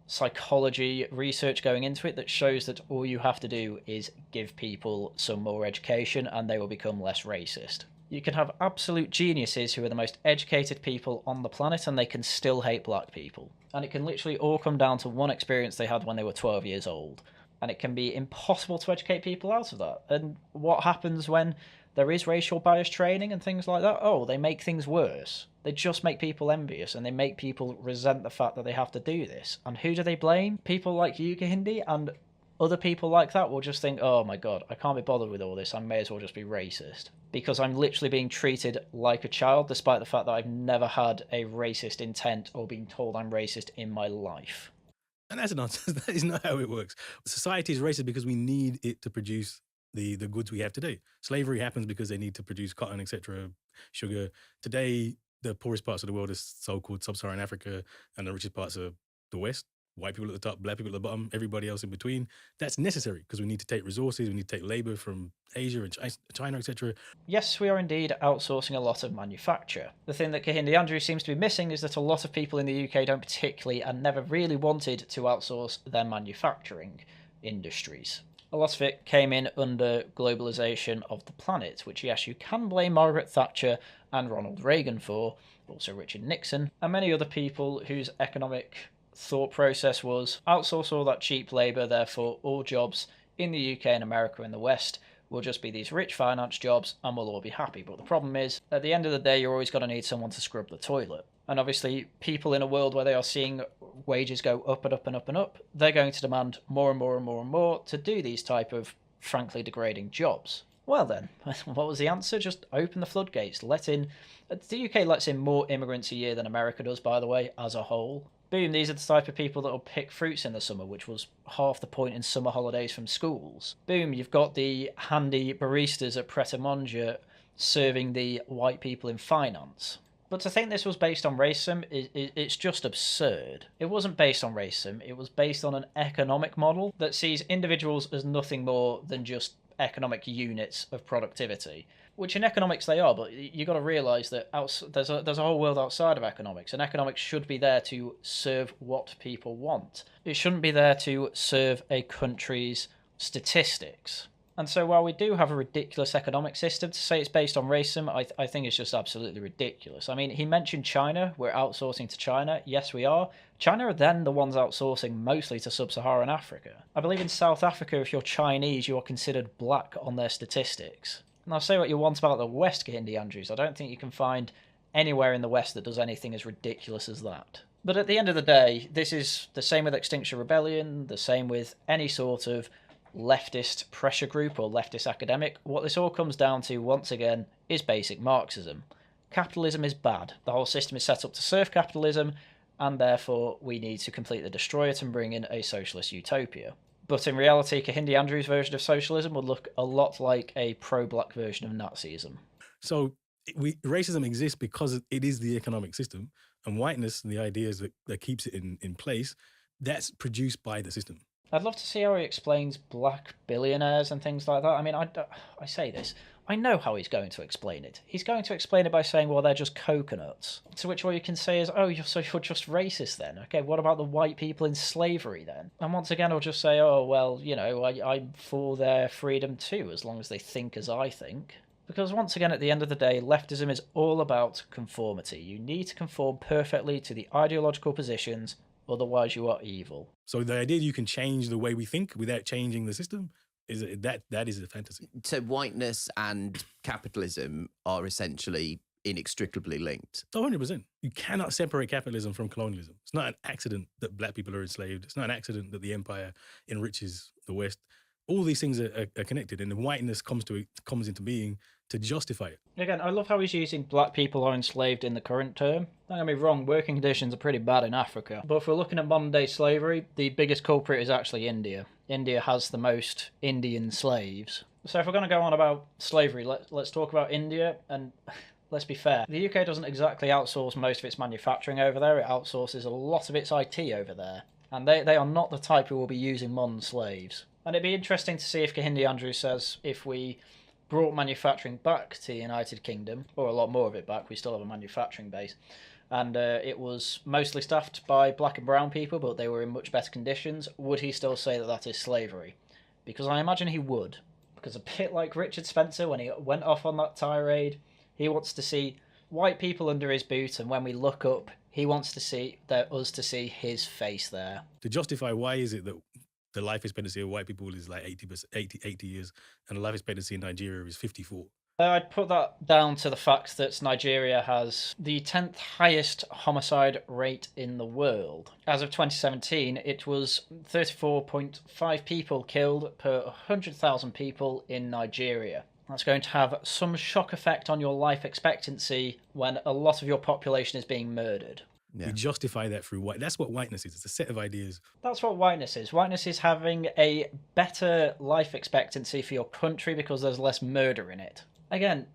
psychology research going into it that shows that all you have to do is give people some more education and they will become less racist. You can have absolute geniuses who are the most educated people on the planet and they can still hate black people. And it can literally all come down to one experience they had when they were 12 years old. And it can be impossible to educate people out of that. And what happens when there is racial bias training and things like that? Oh, they make things worse. They just make people envious and they make people resent the fact that they have to do this. And who do they blame? People like you, Kehinde, and other people like that will just think, oh my god, I can't be bothered with all this, I may as well just be racist. Because I'm literally being treated like a child, despite the fact that I've never had a racist intent or been told I'm racist in my life. And that's nonsense. That is not how it works. Society is racist because we need it to produce the goods we have today. Slavery happens because they need to produce cotton, etc., sugar. Today, the poorest parts of the world is so-called sub-Saharan Africa, and the richest parts are the West. White people at the top, black people at the bottom, everybody else in between. That's necessary because we need to take resources, we need to take labor from Asia and China, etc. Yes, we are indeed outsourcing a lot of manufacture. The thing that Kehinde Andrew seems to be missing is that a lot of people in the UK don't particularly and never really wanted to outsource their manufacturing industries. A lot of it came in under globalisation of the planet, which yes, you can blame Margaret Thatcher and Ronald Reagan for, also Richard Nixon, and many other people whose economic thought process was outsource all that cheap labour, therefore all jobs in the UK and America and the West will just be these rich finance jobs and we'll all be happy. But the problem is, at the end of the day, you're always going to need someone to scrub the toilet. And obviously, people in a world where they are seeing wages go up and up and up and up, they're going to demand more and more and more and more to do these type of frankly degrading jobs. Well then, what was the answer? Just open the floodgates. Let in... The UK lets in more immigrants a year than America does, by the way, as a whole. Boom, these are the type of people that will pick fruits in the summer, which was half the point in summer holidays from schools. Boom, you've got the handy baristas at Pret a Manger serving the white people in finance. But to think this was based on racism, it's just absurd. It wasn't based on racism, it was based on an economic model that sees individuals as nothing more than just economic units of productivity. Which in economics they are, but you've got to realise that there's a whole world outside of economics, and economics should be there to serve what people want. It shouldn't be there to serve a country's statistics. And so while we do have a ridiculous economic system, to say it's based on racism, I think it's just absolutely ridiculous. I mean, he mentioned China. We're outsourcing to China. Yes, we are. China are then the ones outsourcing mostly to sub-Saharan Africa. I believe in South Africa, if you're Chinese, you're considered black on their statistics. And I'll say what you want about the West, Kehinde Andrews. I don't think you can find anywhere in the West that does anything as ridiculous as that. But at the end of the day, this is the same with Extinction Rebellion, the same with any sort of leftist pressure group or leftist academic. What this all comes down to, once again, is basic Marxism. Capitalism is bad. The whole system is set up to serve capitalism, and therefore we need to completely destroy it and bring in a socialist utopia. But in reality, Kehinde Andrews' version of socialism would look a lot like a pro-black version of Nazism. So racism exists because it is the economic system, and whiteness and the ideas that keeps it in place, that's produced by the system. I'd love to see how he explains black billionaires and things like that. I mean, I say this. I know how he's going to explain it. He's going to explain it by saying, well, they're just coconuts. To which all you can say is, oh, you're just racist then. Okay, what about the white people in slavery then? And once again, I'll just say, oh, well, you know, I'm for their freedom too, as long as they think as I think. Because once again, at the end of the day, leftism is all about conformity. You need to conform perfectly to the ideological positions, otherwise you are evil. So the idea you can change the way we think without changing the system, that is a fantasy. So whiteness and capitalism are essentially inextricably linked. 100%. You cannot separate capitalism from colonialism. It's not an accident that black people are enslaved. It's not an accident that the empire enriches the West. All these things are connected, and the whiteness comes into being to justify it. Again, I love how he's using black people are enslaved in the current term. Don't get me wrong, working conditions are pretty bad in Africa. But if we're looking at modern-day slavery, the biggest culprit is actually India. India has the most Indian slaves. So if we're going to go on about slavery, let's talk about India, and let's be fair. The UK doesn't exactly outsource most of its manufacturing over there. It outsources a lot of its IT over there. And they are not the type who will be using modern slaves. And it'd be interesting to see if Kehinde Andrews says if we brought manufacturing back to the United Kingdom, or a lot more of it back, we still have a manufacturing base, and it was mostly staffed by black and brown people, but they were in much better conditions, would he still say that that is slavery? Because I imagine he would. Because a bit like Richard Spencer, when he went off on that tirade, he wants to see white people under his boot, and when we look up, he wants to see us to see his face there. To justify why is it that the life expectancy of white people is like 80 years, and the life expectancy in Nigeria is 54. I'd put that down to the fact that Nigeria has the 10th highest homicide rate in the world. As of 2017, it was 34.5 people killed per 100,000 people in Nigeria. That's going to have some shock effect on your life expectancy when a lot of your population is being murdered. Yeah. You justify that through white. That's what whiteness is. It's a set of ideas. That's what whiteness is. Whiteness is having a better life expectancy for your country because there's less murder in it. Again,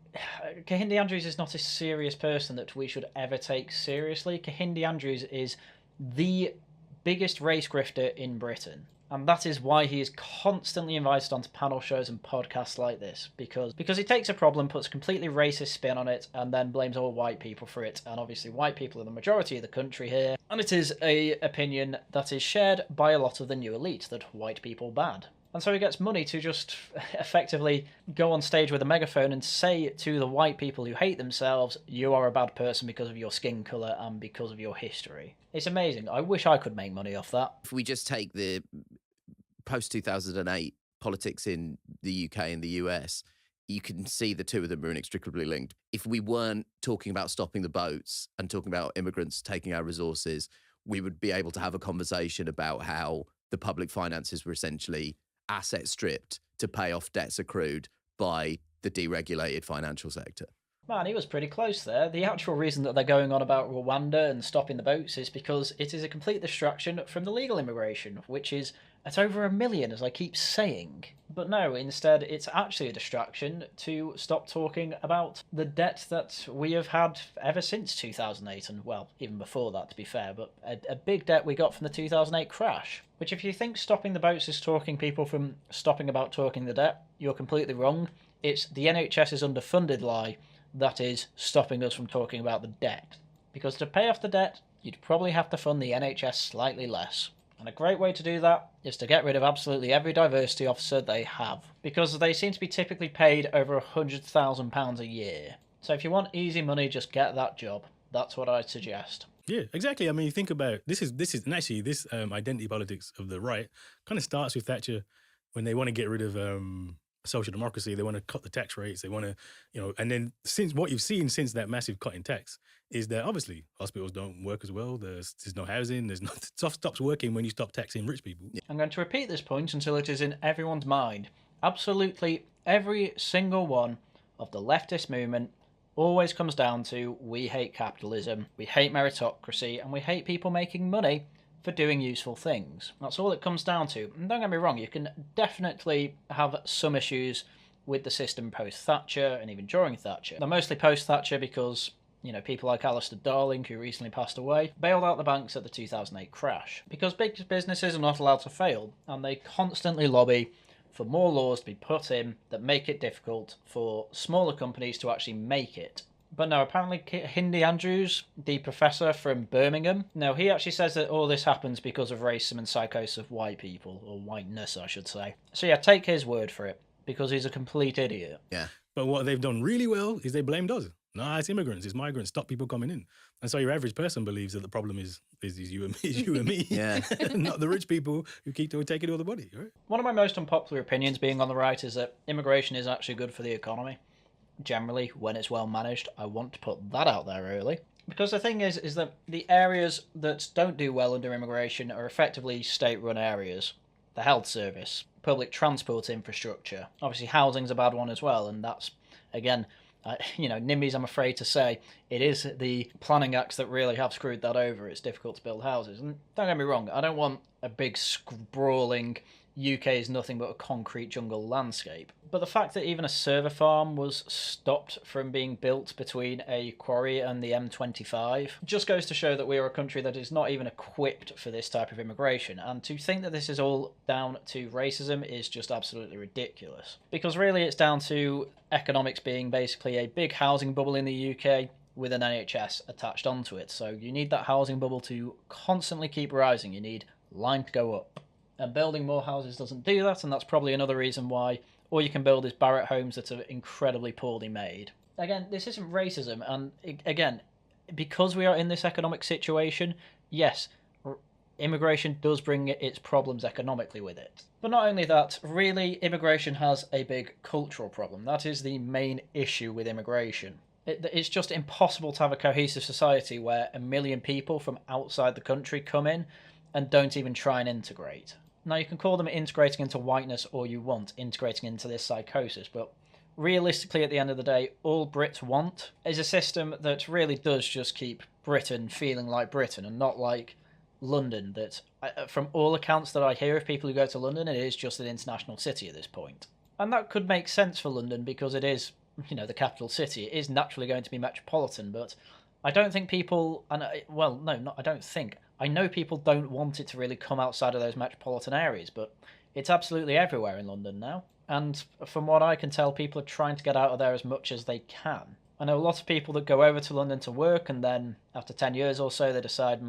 Kehinde Andrews is not a serious person that we should ever take seriously. Kehinde Andrews is the biggest race grifter in Britain. And that is why he is constantly invited onto panel shows and podcasts like this. Because he takes a problem, puts a completely racist spin on it, and then blames all white people for it. And obviously white people are the majority of the country here. And it is an opinion that is shared by a lot of the new elite, that white people bad. And so he gets money to just effectively go on stage with a megaphone and say to the white people who hate themselves, you are a bad person because of your skin colour and because of your history. It's amazing. I wish I could make money off that. If we just take the post-2008 politics in the UK and the US, you can see the two of them are inextricably linked. If we weren't talking about stopping the boats and talking about immigrants taking our resources, we would be able to have a conversation about how the public finances were essentially asset stripped to pay off debts accrued by the deregulated financial sector. Man, he was pretty close there. The actual reason that they're going on about Rwanda and stopping the boats is because it is a complete distraction from the legal immigration, which is at over 1 million, as I keep saying. But no, instead, it's actually a distraction to stop talking about the debt that we have had ever since 2008, and well, even before that, to be fair, but a big debt we got from the 2008 crash. Which, if you think stopping the boats is stopping people from stopping about talking the debt, you're completely wrong. It's the NHS's underfunded lie that is stopping us from talking about the debt. Because to pay off the debt, you'd probably have to fund the NHS slightly less. And And a great way to do that is to get rid of absolutely every diversity officer they have, because they seem to be typically paid over £100,000 a year. So if you want easy money, just get that job. That's what I'd suggest. Yeah, exactly. I mean, you think about this is and actually this identity politics of the right kind of starts with Thatcher when they want to get rid of social democracy. They want to cut the tax rates. They want to, and then since what you've seen since that massive cut in tax is that obviously hospitals don't work as well. There's no housing. There's not stuff stops working when you stop taxing rich people. Yeah. I'm going to repeat this point until it is in everyone's mind. Absolutely every single one of the leftist movement always comes down to we hate capitalism, we hate meritocracy, and we hate people making money for doing useful things. That's all it comes down to. And don't get me wrong, you can definitely have some issues with the system post-Thatcher and even during Thatcher. They're mostly post-Thatcher because, people like Alistair Darling, who recently passed away, bailed out the banks at the 2008 crash. Because big businesses are not allowed to fail, and they constantly lobby for more laws to be put in that make it difficult for smaller companies to actually make it. But no, apparently Kehinde Andrews, the professor from Birmingham, he actually says that all this happens because of racism and psychosis of white people, or whiteness, I should say. So yeah, take his word for it, because he's a complete idiot. Yeah. But what they've done really well is they blamed us. No, it's immigrants, it's migrants, stop people coming in. And so your average person believes that the problem is you and me, Yeah. not the rich people who keep taking all the money, right? One of my most unpopular opinions being on the right is that immigration is actually good for the economy. Generally, when it's well managed, I want to put that out there early. Because the thing is that the areas that don't do well under immigration are effectively state-run areas. The health service, public transport infrastructure. Obviously, housing's a bad one as well, and that's, again, NIMBYs, I'm afraid to say, it is the planning acts that really have screwed that over. It's difficult to build houses. And don't get me wrong, I don't want a big sprawling UK is nothing but a concrete jungle landscape. But the fact that even a server farm was stopped from being built between a quarry and the M25 just goes to show that we are a country that is not even equipped for this type of immigration. And to think that this is all down to racism is just absolutely ridiculous. Because really it's down to economics being basically a big housing bubble in the UK with an NHS attached onto it. So you need that housing bubble to constantly keep rising. You need line to go up. And building more houses doesn't do that, and that's probably another reason why all you can build is Barratt homes that are incredibly poorly made. Again, this isn't racism, and again, because we are in this economic situation, yes, immigration does bring its problems economically with it. But not only that, really, immigration has a big cultural problem. That is the main issue with immigration. It's just impossible to have a cohesive society where 1 million people from outside the country come in and don't even try and integrate. Now, you can call them integrating into whiteness or you want integrating into this psychosis, but realistically, at the end of the day, all Brits want is a system that really does just keep Britain feeling like Britain and not like London, that from all accounts that I hear of people who go to London, it is just an international city at this point. And that could make sense for London because it is, the capital city. It is naturally going to be metropolitan, but I don't think people, I know people don't want it to really come outside of those metropolitan areas, but it's absolutely everywhere in London now. And from what I can tell, people are trying to get out of there as much as they can. I know a lot of people that go over to London to work, and then after 10 years or so, they decide,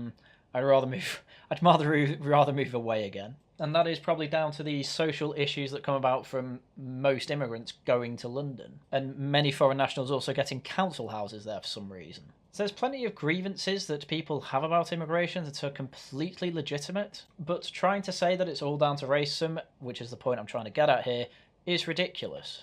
I'd rather move away again. And that is probably down to the social issues that come about from most immigrants going to London. And many foreign nationals also getting council houses there for some reason. So there's plenty of grievances that people have about immigration that are completely legitimate, but trying to say that it's all down to racism, which is the point I'm trying to get at here, is ridiculous.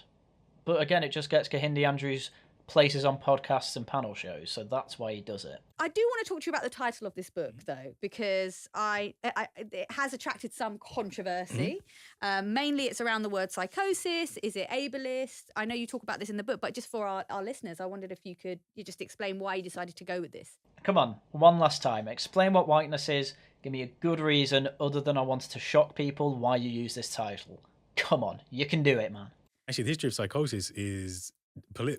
But again, it just gets Kehinde Andrews places on podcasts and panel shows, so that's why he does it. I do want to talk to you about the title of this book, though, because it has attracted some controversy. Mainly it's around the word psychosis. Is it ableist? I know you talk about this in the book, but just for our listeners, I wondered if you could just explain why you decided to go with this. Come on, one last time. Explain what whiteness is. Give me a good reason, other than I wanted to shock people, why you use this title. Come on, you can do it, man. Actually, the history of psychosis is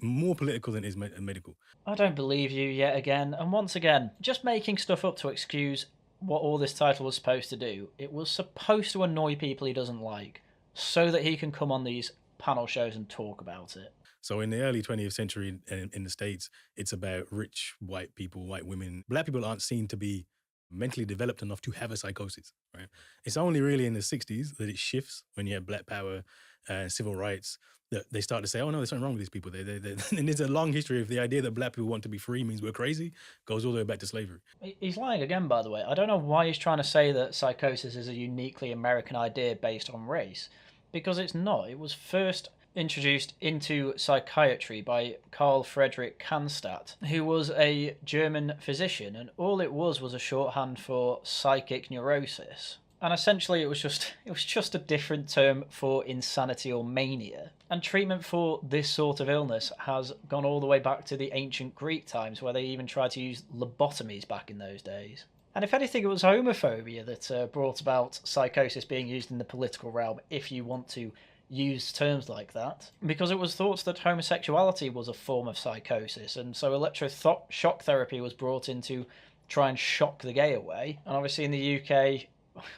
more political than it is medical. I don't believe you yet again. And once again, just making stuff up to excuse what all this title was supposed to do. It was supposed to annoy people he doesn't like, so that he can come on these panel shows and talk about it. So in the early 20th century in the States, it's about rich white people, white women. Black people aren't seen to be mentally developed enough to have a psychosis, right? It's only really in the 60s that it shifts when you have black power and civil rights that they start to say, oh no, there's something wrong with these people. And there's a long history of the idea that black people want to be free means we're crazy, goes all the way back to slavery. He's lying again, by the way. I don't know why he's trying to say that psychosis is a uniquely American idea based on race, because it's not. It was first introduced into psychiatry by Carl Friedrich Cannstatt, who was a German physician, and all it was a shorthand for psychic neurosis. And essentially it was just a different term for insanity or mania. And treatment for this sort of illness has gone all the way back to the ancient Greek times, where they even tried to use lobotomies back in those days. And if anything, it was homophobia that brought about psychosis being used in the political realm, if you want to use terms like that, because it was thought that homosexuality was a form of psychosis, and so electroshock therapy was brought in to try and shock the gay away. And obviously in the UK,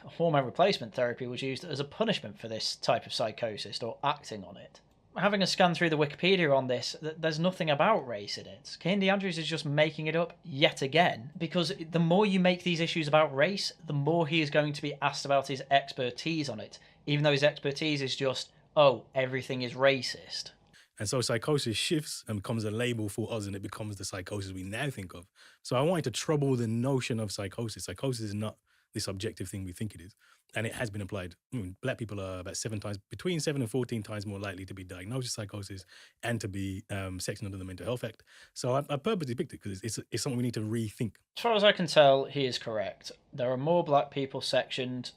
hormone replacement therapy was used as a punishment for this type of psychosis, or acting on it. Having a scan through the Wikipedia on this, there's nothing about race in it. Kehinde Andrews is just making it up yet again, because the more you make these issues about race, the more he is going to be asked about his expertise on it, even though his expertise is just, oh, everything is racist. And so psychosis shifts and becomes a label for us, and it becomes the psychosis we now think of. So I wanted to trouble the notion of psychosis. Psychosis is not this objective thing we think it is. And it has been applied. Black people are about between 7 and 14 times more likely to be diagnosed with psychosis and to be sectioned under the Mental Health Act. So I purposely picked it because it's something we need to rethink. As far as I can tell, he is correct. There are more black people sectioned,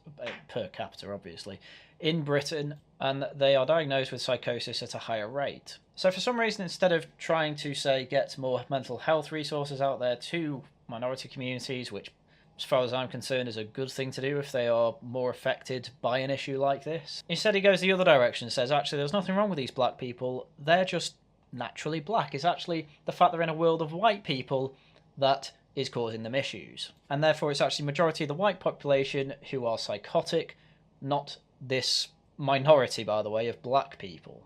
per capita obviously, in Britain, and they are diagnosed with psychosis at a higher rate. So for some reason, instead of trying to, say, get more mental health resources out there to minority communities, which, as far as I'm concerned, is a good thing to do if they are more affected by an issue like this, instead he goes the other direction and says, actually, there's nothing wrong with these black people, they're just naturally black. It's actually the fact they're in a world of white people that is causing them issues. And therefore it's actually majority of the white population who are psychotic, not this minority, by the way, of black people.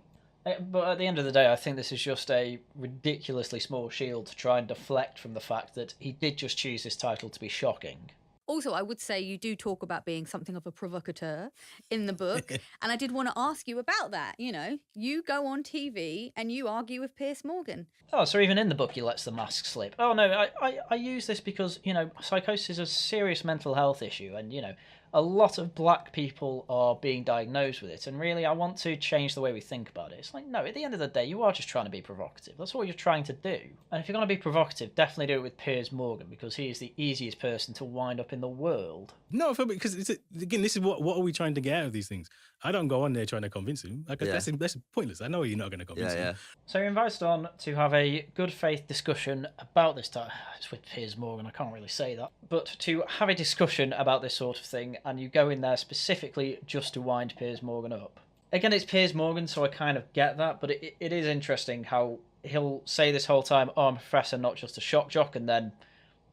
But at the end of the day, I think this is just a ridiculously small shield to try and deflect from the fact that he did just choose this title to be shocking. Also, I would say you do talk about being something of a provocateur in the book. And I did want to ask you about that. You know, you go on TV and you argue with Piers Morgan. Oh, so even in the book he lets the mask slip. Oh no, I use this because, you know, psychosis is a serious mental health issue, and, you know, a lot of black people are being diagnosed with it, and really I want to change the way we think about it. It's like, no, at the end of the day, you are just trying to be provocative. That's what you're trying to do. And if you're going to be provocative, definitely do it with Piers Morgan, because he is the easiest person to wind up in the world. No, because again, this is what are we trying to get out of these things? I don't go on there trying to convince him. That's pointless. I know you're not going to convince him. So you're invited on to have a good faith discussion about this time. It's with Piers Morgan, I can't really say that. But to have a discussion about this sort of thing, and you go in there specifically just to wind Piers Morgan up. Again, it's Piers Morgan, so I kind of get that, but it is interesting how he'll say this whole time, oh, I'm a professor, not just a shock jock, and then,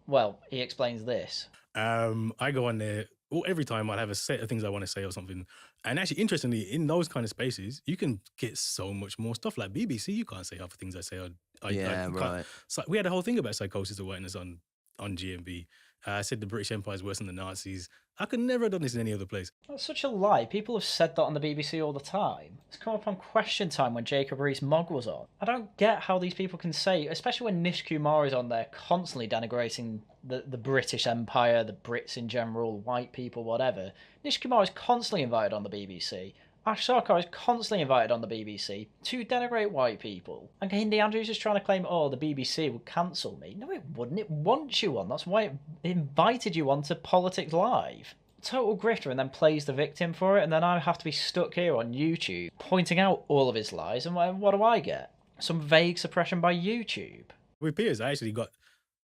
well, he explains this. I go on there, every time I'll have a set of things I want to say or something. And actually, interestingly, in those kind of spaces, you can get so much more stuff. Like BBC, you can't say half the things I say. Right. So we had a whole thing about psychosis of whiteness on GMB. I said the British Empire is worse than the Nazis. I could never have done this in any other place. That's such a lie. People have said that on the BBC all the time. It's come up on Question Time when Jacob Rees-Mogg was on. I don't get how these people can say, especially when Nish Kumar is on there constantly denigrating the British Empire, the Brits in general, white people, whatever. Nish Kumar is constantly invited on the BBC. Ash Sarkar is constantly invited on the BBC to denigrate white people. And Kehinde Andrews is trying to claim, oh, the BBC would cancel me. No, it wouldn't. It wants you on. That's why it invited you on to Politics Live. Total grifter, and then plays the victim for it, and then I have to be stuck here on YouTube pointing out all of his lies, and what do I get? Some vague suppression by YouTube. With Piers,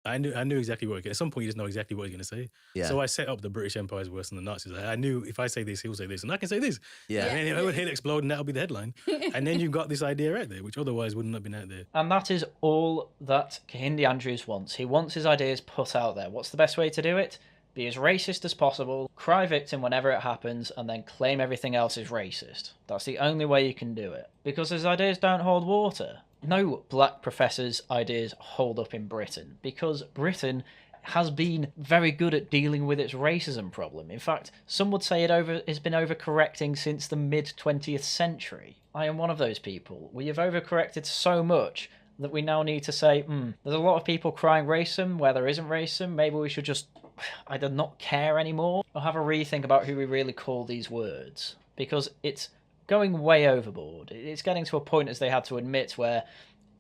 I knew exactly what at some point you just know exactly what he's going to say. Yeah. So I set up the British Empire is worse than the Nazis. I knew if I say this, he'll say this, and I can say this. Yeah. And then he'll explode, and that'll be the headline. And then you've got this idea out there, which otherwise wouldn't have been out there. And that is all that Kehinde Andrews wants. He wants his ideas put out there. What's the best way to do it? Be as racist as possible, cry victim whenever it happens, and then claim everything else is racist. That's the only way you can do it. Because his ideas don't hold water. No black professor's ideas hold up in Britain, because Britain has been very good at dealing with its racism problem. In fact, some would say it's been overcorrecting since the mid-20th century. I am one of those people. We have overcorrected so much that we now need to say, there's a lot of people crying racism where there isn't racism. Maybe we should just either not care anymore or have a rethink about who we really call these words. Because it's going way overboard. It's getting to a point, as they had to admit, where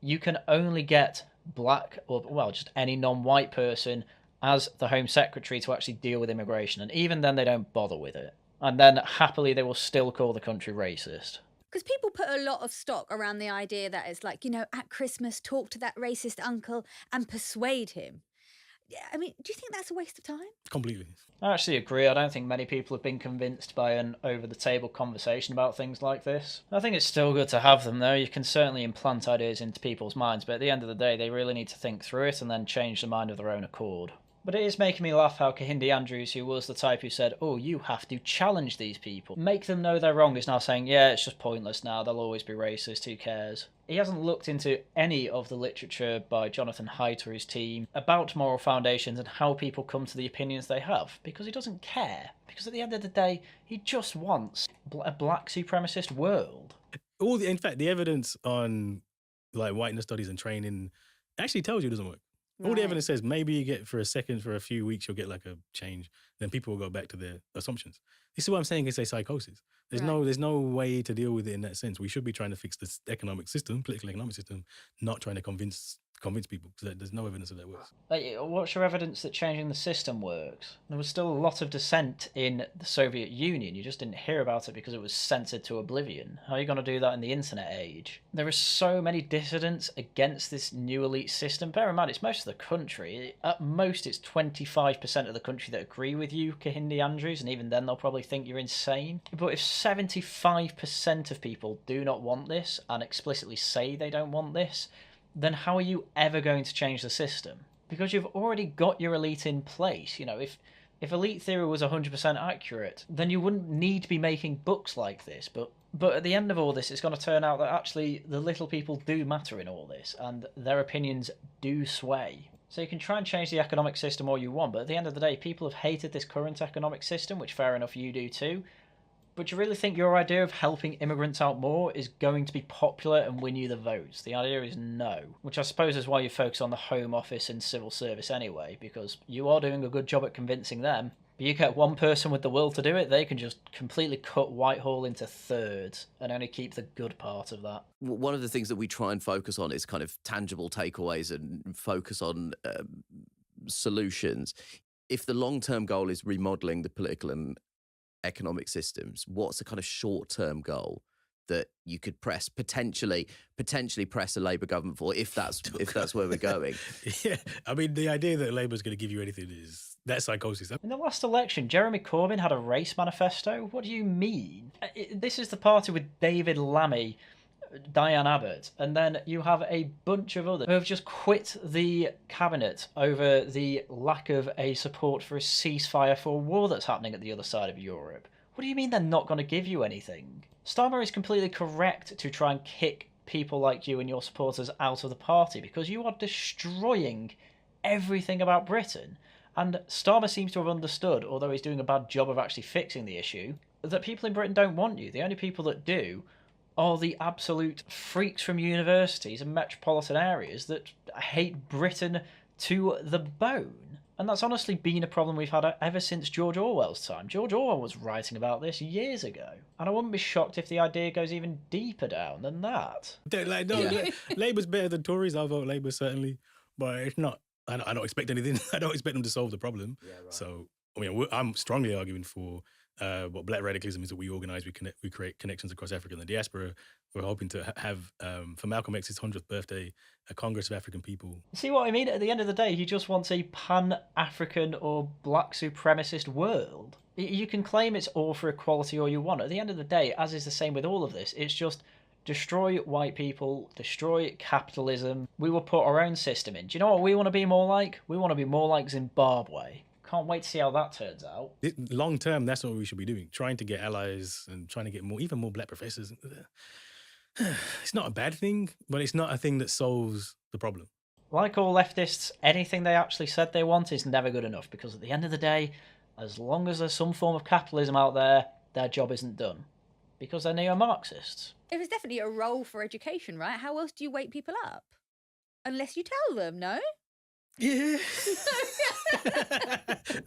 you can only get black or, well, just any non-white person as the Home Secretary to actually deal with immigration. And even then, they don't bother with it. And then happily, they will still call the country racist. Because people put a lot of stock around the idea that it's like, at Christmas, talk to that racist uncle and persuade him. Yeah, I mean, do you think that's a waste of time? Completely. I actually agree. I don't think many people have been convinced by an over-the-table conversation about things like this. I think it's still good to have them, though. You can certainly implant ideas into people's minds, but at the end of the day, they really need to think through it and then change their mind of their own accord. But it is making me laugh how Kehinde Andrews, who was the type who said, oh, you have to challenge these people, make them know they're wrong, is now saying, yeah, it's just pointless now, they'll always be racist, who cares? He hasn't looked into any of the literature by Jonathan Haidt or his team about moral foundations and how people come to the opinions they have, because he doesn't care. Because at the end of the day, he just wants a black supremacist world. In fact, the evidence on like whiteness studies and training actually tells you it doesn't work. All the evidence says maybe you get for a few weeks, you'll get like a change. Then people will go back to their assumptions. This is what I'm saying is a psychosis. There's no way to deal with it in that sense. We should be trying to fix this economic system, political economic system, not trying to convince people, because there's no evidence that that works. What's your evidence that changing the system works? There was still a lot of dissent in the Soviet Union. You just didn't hear about it because it was censored to oblivion. How are you going to do that in the internet age? There are so many dissidents against this new elite system. Bear in mind, it's most of the country. At most, it's 25% of the country that agree with you, Kehinde Andrews, and even then they'll probably think you're insane. But if 75% of people do not want this and explicitly say they don't want this, then how are you ever going to change the system? Because you've already got your elite in place. If elite theory was 100% accurate, then you wouldn't need to be making books like this. But at the end of all this, it's going to turn out that actually the little people do matter in all this, and their opinions do sway. So you can try and change the economic system all you want, but at the end of the day, people have hated this current economic system, which fair enough, you do too. But do you really think your idea of helping immigrants out more is going to be popular and win you the votes? The idea is no. Which I suppose is why you focus on the Home Office and civil service anyway, because you are doing a good job at convincing them. But you get one person with the will to do it, they can just completely cut Whitehall into thirds and only keep the good part of that. One of the things that we try and focus on is kind of tangible takeaways and focus on solutions. If the long-term goal is remodeling the political and economic systems, what's a kind of short-term goal that you could potentially press a Labour government for, if that's where we're going? Yeah, I mean, the idea that Labour's going to give you anything that's psychosis. In the last election, Jeremy Corbyn had a race manifesto. What do you mean? This is the party with David Lammy, Diane Abbott, and then you have a bunch of others who have just quit the cabinet over the lack of a support for a ceasefire for a war that's happening at the other side of Europe. What do you mean they're not going to give you anything? Starmer is completely correct to try and kick people like you and your supporters out of the party because you are destroying everything about Britain. And Starmer seems to have understood, although he's doing a bad job of actually fixing the issue, that people in Britain don't want you. The only people that do are the absolute freaks from universities and metropolitan areas that hate Britain to the bone. And that's honestly been a problem we've had ever since George Orwell's time. George Orwell was writing about this years ago. And I wouldn't be shocked if the idea goes even deeper down than that. Labour's better than Tories. I'll vote Labour, certainly. But it's not. I don't expect anything. I don't expect them to solve the problem. Yeah, right. So, I mean, I'm strongly arguing for what black radicalism is, that we organise, we create connections across Africa and the diaspora. We're hoping to have, for Malcolm X's 100th birthday, a Congress of African people. See what I mean? At the end of the day, he just wants a pan-African or black supremacist world. You can claim it's all for equality all you want. At the end of the day, as is the same with all of this, it's just destroy white people, destroy capitalism. We will put our own system in. Do you know what we want to be more like? We want to be more like Zimbabwe. Can't wait to see how that turns out. Long term, that's what we should be doing. Trying to get allies and trying to get even more black professors. It's not a bad thing, but it's not a thing that solves the problem. Like all leftists, anything they actually said they want is never good enough, because at the end of the day, as long as there's some form of capitalism out there, their job isn't done. Because they're neo-Marxists. It was definitely a role for education, right? How else do you wake people up? Unless you tell them, no? Yeah.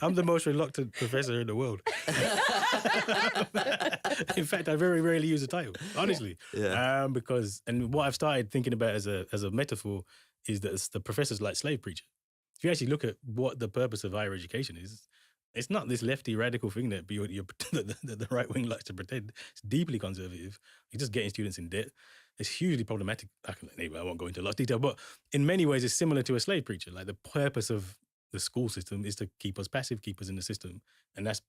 I'm the most reluctant professor in the world. In fact, I very rarely use the title, honestly. Yeah. Because, and what I've started thinking about as a metaphor is that the professor's like slave preacher. If you actually look at what the purpose of higher education is, it's not this lefty radical thing that the right wing likes to pretend. It's deeply conservative. You're just getting students in debt. It's hugely problematic. Anyway, I won't go into a lot of detail, but in many ways, it's similar to a slave preacher. Like, the purpose of the school system is to keep us passive, keep us in the system, and that's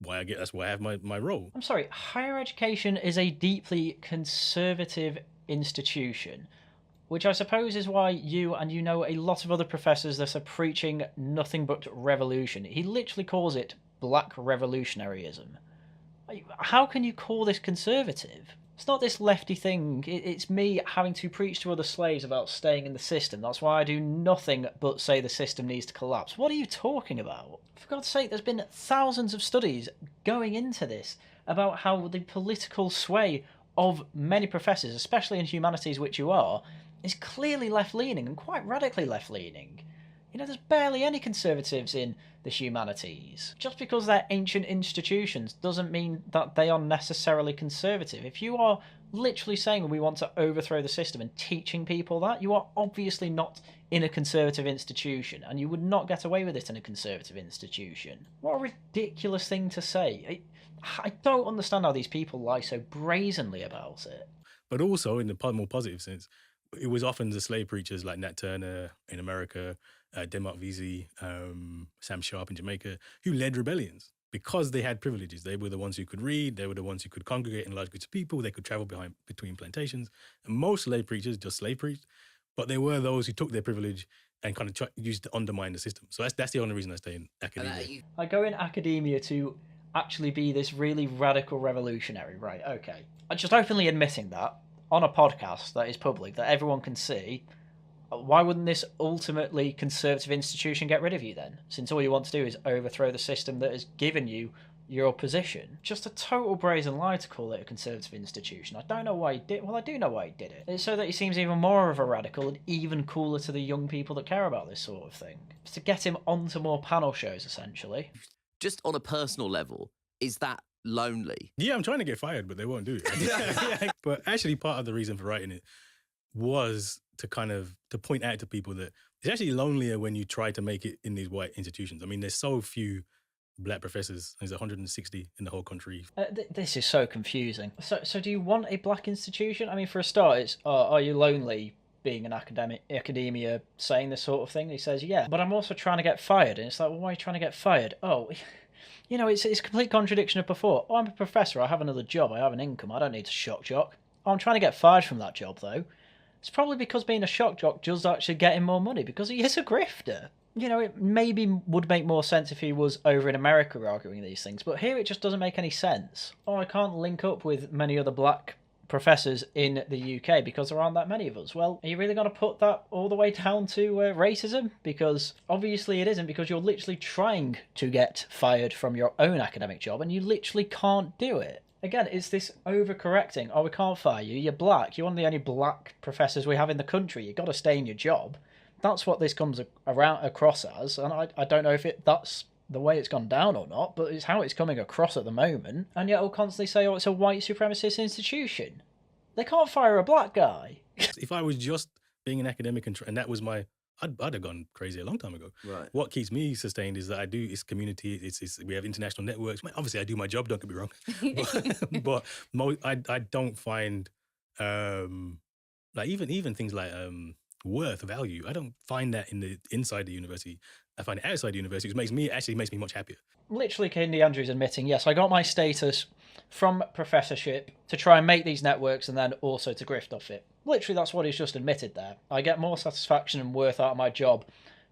why I have my role. I'm sorry, higher education is a deeply conservative institution, which I suppose is why you know a lot of other professors that are preaching nothing but revolution. He literally calls it black revolutionaryism. How can you call this conservative? It's not this lefty thing. It's me having to preach to other slaves about staying in the system. That's why I do nothing but say the system needs to collapse. What are you talking about? For God's sake, there's been thousands of studies going into this about how the political sway of many professors, especially in humanities, which you are, is clearly left-leaning and quite radically left-leaning. You know, there's barely any conservatives in the humanities. Just because they're ancient institutions doesn't mean that they are necessarily conservative. If you are literally saying we want to overthrow the system and teaching people that, you are obviously not in a conservative institution, and you would not get away with it in a conservative institution. What a ridiculous thing to say. I don't understand how these people lie so brazenly about it. But also, in the more positive sense, it was often the slave preachers like Nat Turner in America, Denmark Vesey, Sam Sharp in Jamaica, who led rebellions because they had privileges. They were the ones who could read. They were the ones who could congregate in large groups of people. They could travel between plantations. And most slave preachers just slave preached, but there were those who took their privilege and kind of used to undermine the system. So that's the only reason I stay in academia. I go in academia to actually be this really radical revolutionary, right? Okay. I'm just openly admitting that on a podcast that is public, that everyone can see. Why wouldn't this ultimately conservative institution get rid of you then? Since all you want to do is overthrow the system that has given you your position. Just a total brazen lie to call it a conservative institution. I don't know why he did. Well, I do know why he did it. It's so that he seems even more of a radical and even cooler to the young people that care about this sort of thing. It's to get him onto more panel shows, essentially. Just on a personal level, is that lonely? Yeah, I'm trying to get fired, but they won't do it. But actually, part of the reason for writing it was to point out to people that it's actually lonelier when you try to make it in these white institutions. I mean, there's so few black professors. There's 160 in the whole country. This is so confusing. So do you want a black institution? I mean, for a start, it's, are you lonely being an academia saying this sort of thing? He says, yeah, but I'm also trying to get fired. And it's like, well, why are you trying to get fired? Oh, you know, it's a complete contradiction of before. Oh, I'm a professor. I have another job. I have an income. I don't need to shock jock. Oh, I'm trying to get fired from that job, though. It's probably because being a shock jock does actually get him more money, because he is a grifter. You know, it maybe would make more sense if he was over in America arguing these things, but here it just doesn't make any sense. Oh, I can't link up with many other black professors in the UK because there aren't that many of us. Well, are you really going to put that all the way down to racism? Because obviously it isn't, because you're literally trying to get fired from your own academic job and you literally can't do it. Again, it's this overcorrecting. Oh, we can't fire you. You're black. You're one of the only black professors we have in the country. You've got to stay in your job. That's what this comes across as. And I don't know if that's the way it's gone down or not, but it's how it's coming across at the moment. And yet we'll constantly say, oh, it's a white supremacist institution. They can't fire a black guy. If I was just being an academic and that was I'd have gone crazy a long time ago. Right. What keeps me sustained is that it's community. We have international networks. Obviously, I do my job. Don't get me wrong, but I don't find like even things like worth, value. I don't find that inside the university. I find it outside the university, which makes me much happier. Literally, Kehinde Andrews admitting, yes, I got my status from professorship to try and make these networks and then also to grift off it. Literally, that's what he's just admitted there. I get more satisfaction and worth out of my job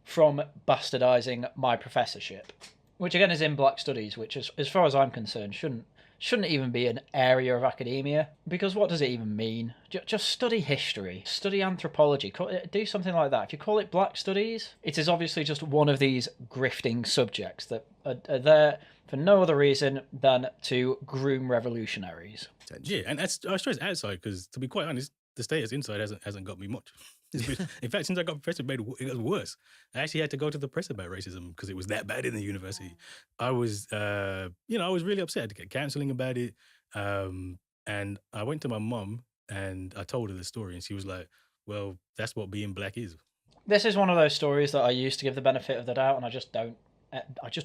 from bastardising my professorship, which again is in black studies, which, as far as I'm concerned, shouldn't shouldn't even be an area of academia, because what does it even mean? Just study history, study anthropology, do something like that. If you call it Black Studies, it is obviously just one of these grifting subjects that are there for no other reason than to groom revolutionaries. Yeah, and I stress outside because, to be quite honest, the status inside hasn't got me much. In fact, since I got professor, it got worse. I actually had to go to the press about racism because it was that bad in the university. I was, I was really upset. I had to get counselling about it. And I went to my mum and I told her the story, and she was like, well, that's what being black is. This is one of those stories that I used to give the benefit of the doubt, and I just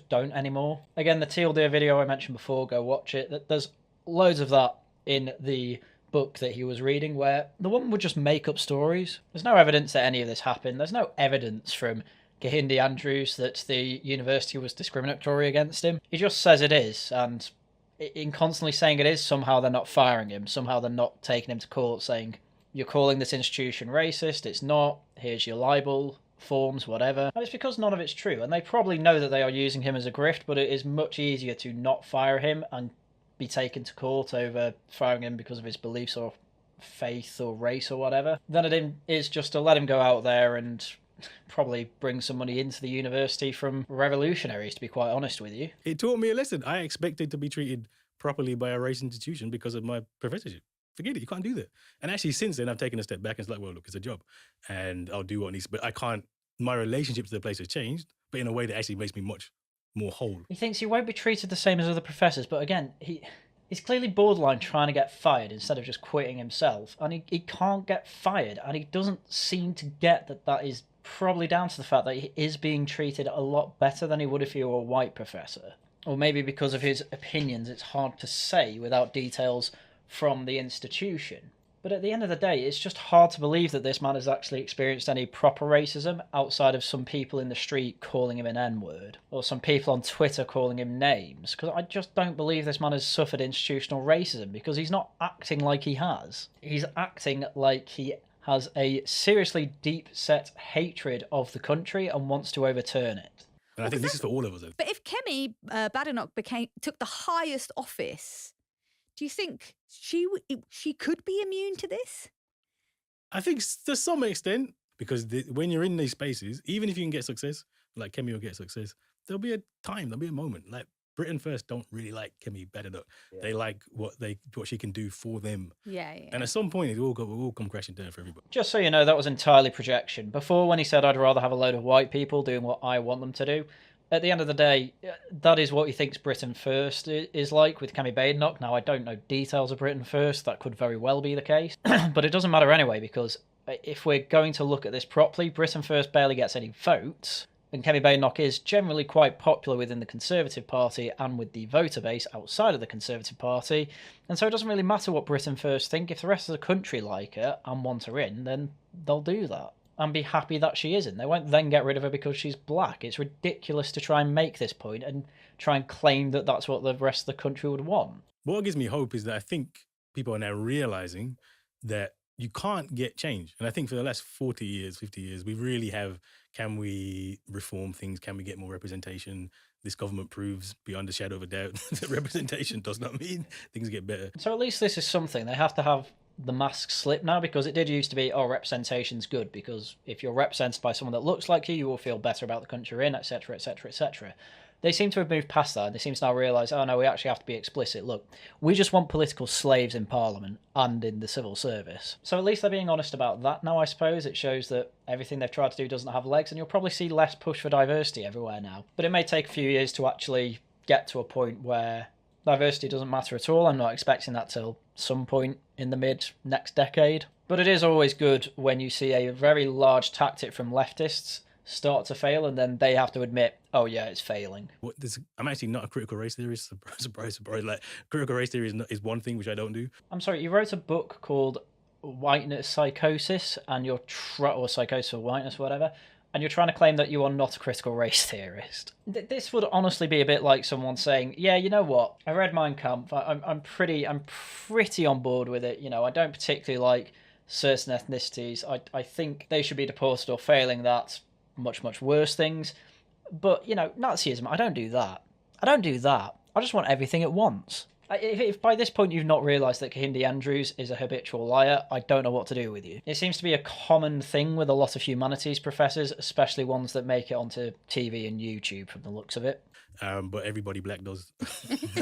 don't anymore. Again, the Teal Deer video I mentioned before, go watch it. There's loads of that in the book that he was reading, where the woman would just make up stories. There's no evidence that any of this happened. There's no evidence from Kehinde Andrews that the university was discriminatory against him. He just says it is, and in constantly saying it is, somehow they're not firing him. Somehow they're not taking him to court saying, you're calling this institution racist, it's not, here's your libel forms, whatever. And it's because none of it's true, and they probably know that they are using him as a grift, but it is much easier to not fire him and be taken to court over firing him because of his beliefs or faith or race or whatever, than it is just to let him go out there and probably bring some money into the university from revolutionaries, to be quite honest with you. It taught me a lesson. I expected to be treated properly by a race institution because of my professorship. Forget it, you can't do that. And actually, since then, I've taken a step back and it's like, well, look, it's a job and I'll do what needs, but I can't, my relationship to the place has changed, but in a way that actually makes me much more whole. He thinks he won't be treated the same as other professors, but again, he's clearly borderline trying to get fired instead of just quitting himself, and he can't get fired, and he doesn't seem to get that is probably down to the fact that he is being treated a lot better than he would if he were a white professor. Or maybe because of his opinions, it's hard to say without details from the institution. But at the end of the day, it's just hard to believe that this man has actually experienced any proper racism outside of some people in the street calling him an N-word, or some people on Twitter calling him names, because I just don't believe this man has suffered institutional racism, because he's not acting like he has. He's acting like he has a seriously deep-set hatred of the country and wants to overturn it. And I think this is for all of us. But if Kemi Badenoch took the highest office, do you think she could be immune to this? I think to some extent, because when you're in these spaces, even if you can get success, like Kemi will get success, there'll be a time, there'll be a moment. Like Britain First don't really like Kemi Badenoch. Yeah. They like what she can do for them. Yeah. And at some point, it will come crashing down for everybody. Just so you know, that was entirely projection. Before, when he said, I'd rather have a load of white people doing what I want them to do, at the end of the day, that is what he thinks Britain First is like with Kemi Badenoch. Now, I don't know details of Britain First. That could very well be the case. But it doesn't matter anyway, because if we're going to look at this properly, Britain First barely gets any votes. And Kemi Badenoch is generally quite popular within the Conservative Party and with the voter base outside of the Conservative Party. And so it doesn't really matter what Britain First think. If the rest of the country like her and want her in, then they'll do that. And be happy that she is in. They won't then get rid of her because she's black. It's ridiculous to try and make this point and try and claim that that's what the rest of the country would want. What gives me hope is that I think people are now realising that you can't get change. And I think for the last 40 years, 50 years, we really have, can we reform things? Can we get more representation? This government proves beyond a shadow of a doubt that representation does not mean things get better. So at least this is something. They have to have the mask slip now, because it did used to be, representation's good, because if you're represented by someone that looks like you will feel better about the country you're in, etc, etc, etc. They seem to have moved past that. They seem to now realise, oh no, we actually have to be explicit. Look, we just want political slaves in Parliament and in the civil service. So at least they're being honest about that now, I suppose. It shows that everything they've tried to do doesn't have legs, and you'll probably see less push for diversity everywhere now. But it may take a few years to actually get to a point where diversity doesn't matter at all. I'm not expecting that till some point in the mid-next decade. But it is always good when you see a very large tactic from leftists start to fail, and then they have to admit, oh yeah, it's failing. I'm actually not a critical race theorist. Surprise, surprise. Like, critical race theory is one thing which I don't do. I'm sorry, you wrote a book called Whiteness Psychosis, or Psychosis or Whiteness, whatever, and you're trying to claim that you are not a critical race theorist. This would honestly be a bit like someone saying, yeah, you know what, I read Mein Kampf, I'm pretty on board with it, I don't particularly like certain ethnicities, I think they should be deported, or failing that, much, much worse things, but, Nazism, I don't do that. I just want everything at once. If by this point you've not realised that Kehinde Andrews is a habitual liar, I don't know what to do with you. It seems to be a common thing with a lot of humanities professors, especially ones that make it onto TV and YouTube from the looks of it. But everybody black does,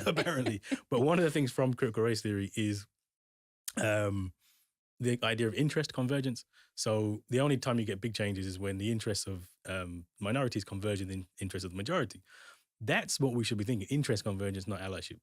apparently. But one of the things from critical race theory is the idea of interest convergence. So the only time you get big changes is when the interests of minorities converge in the interests of the majority. That's what we should be thinking, interest convergence, not allyship.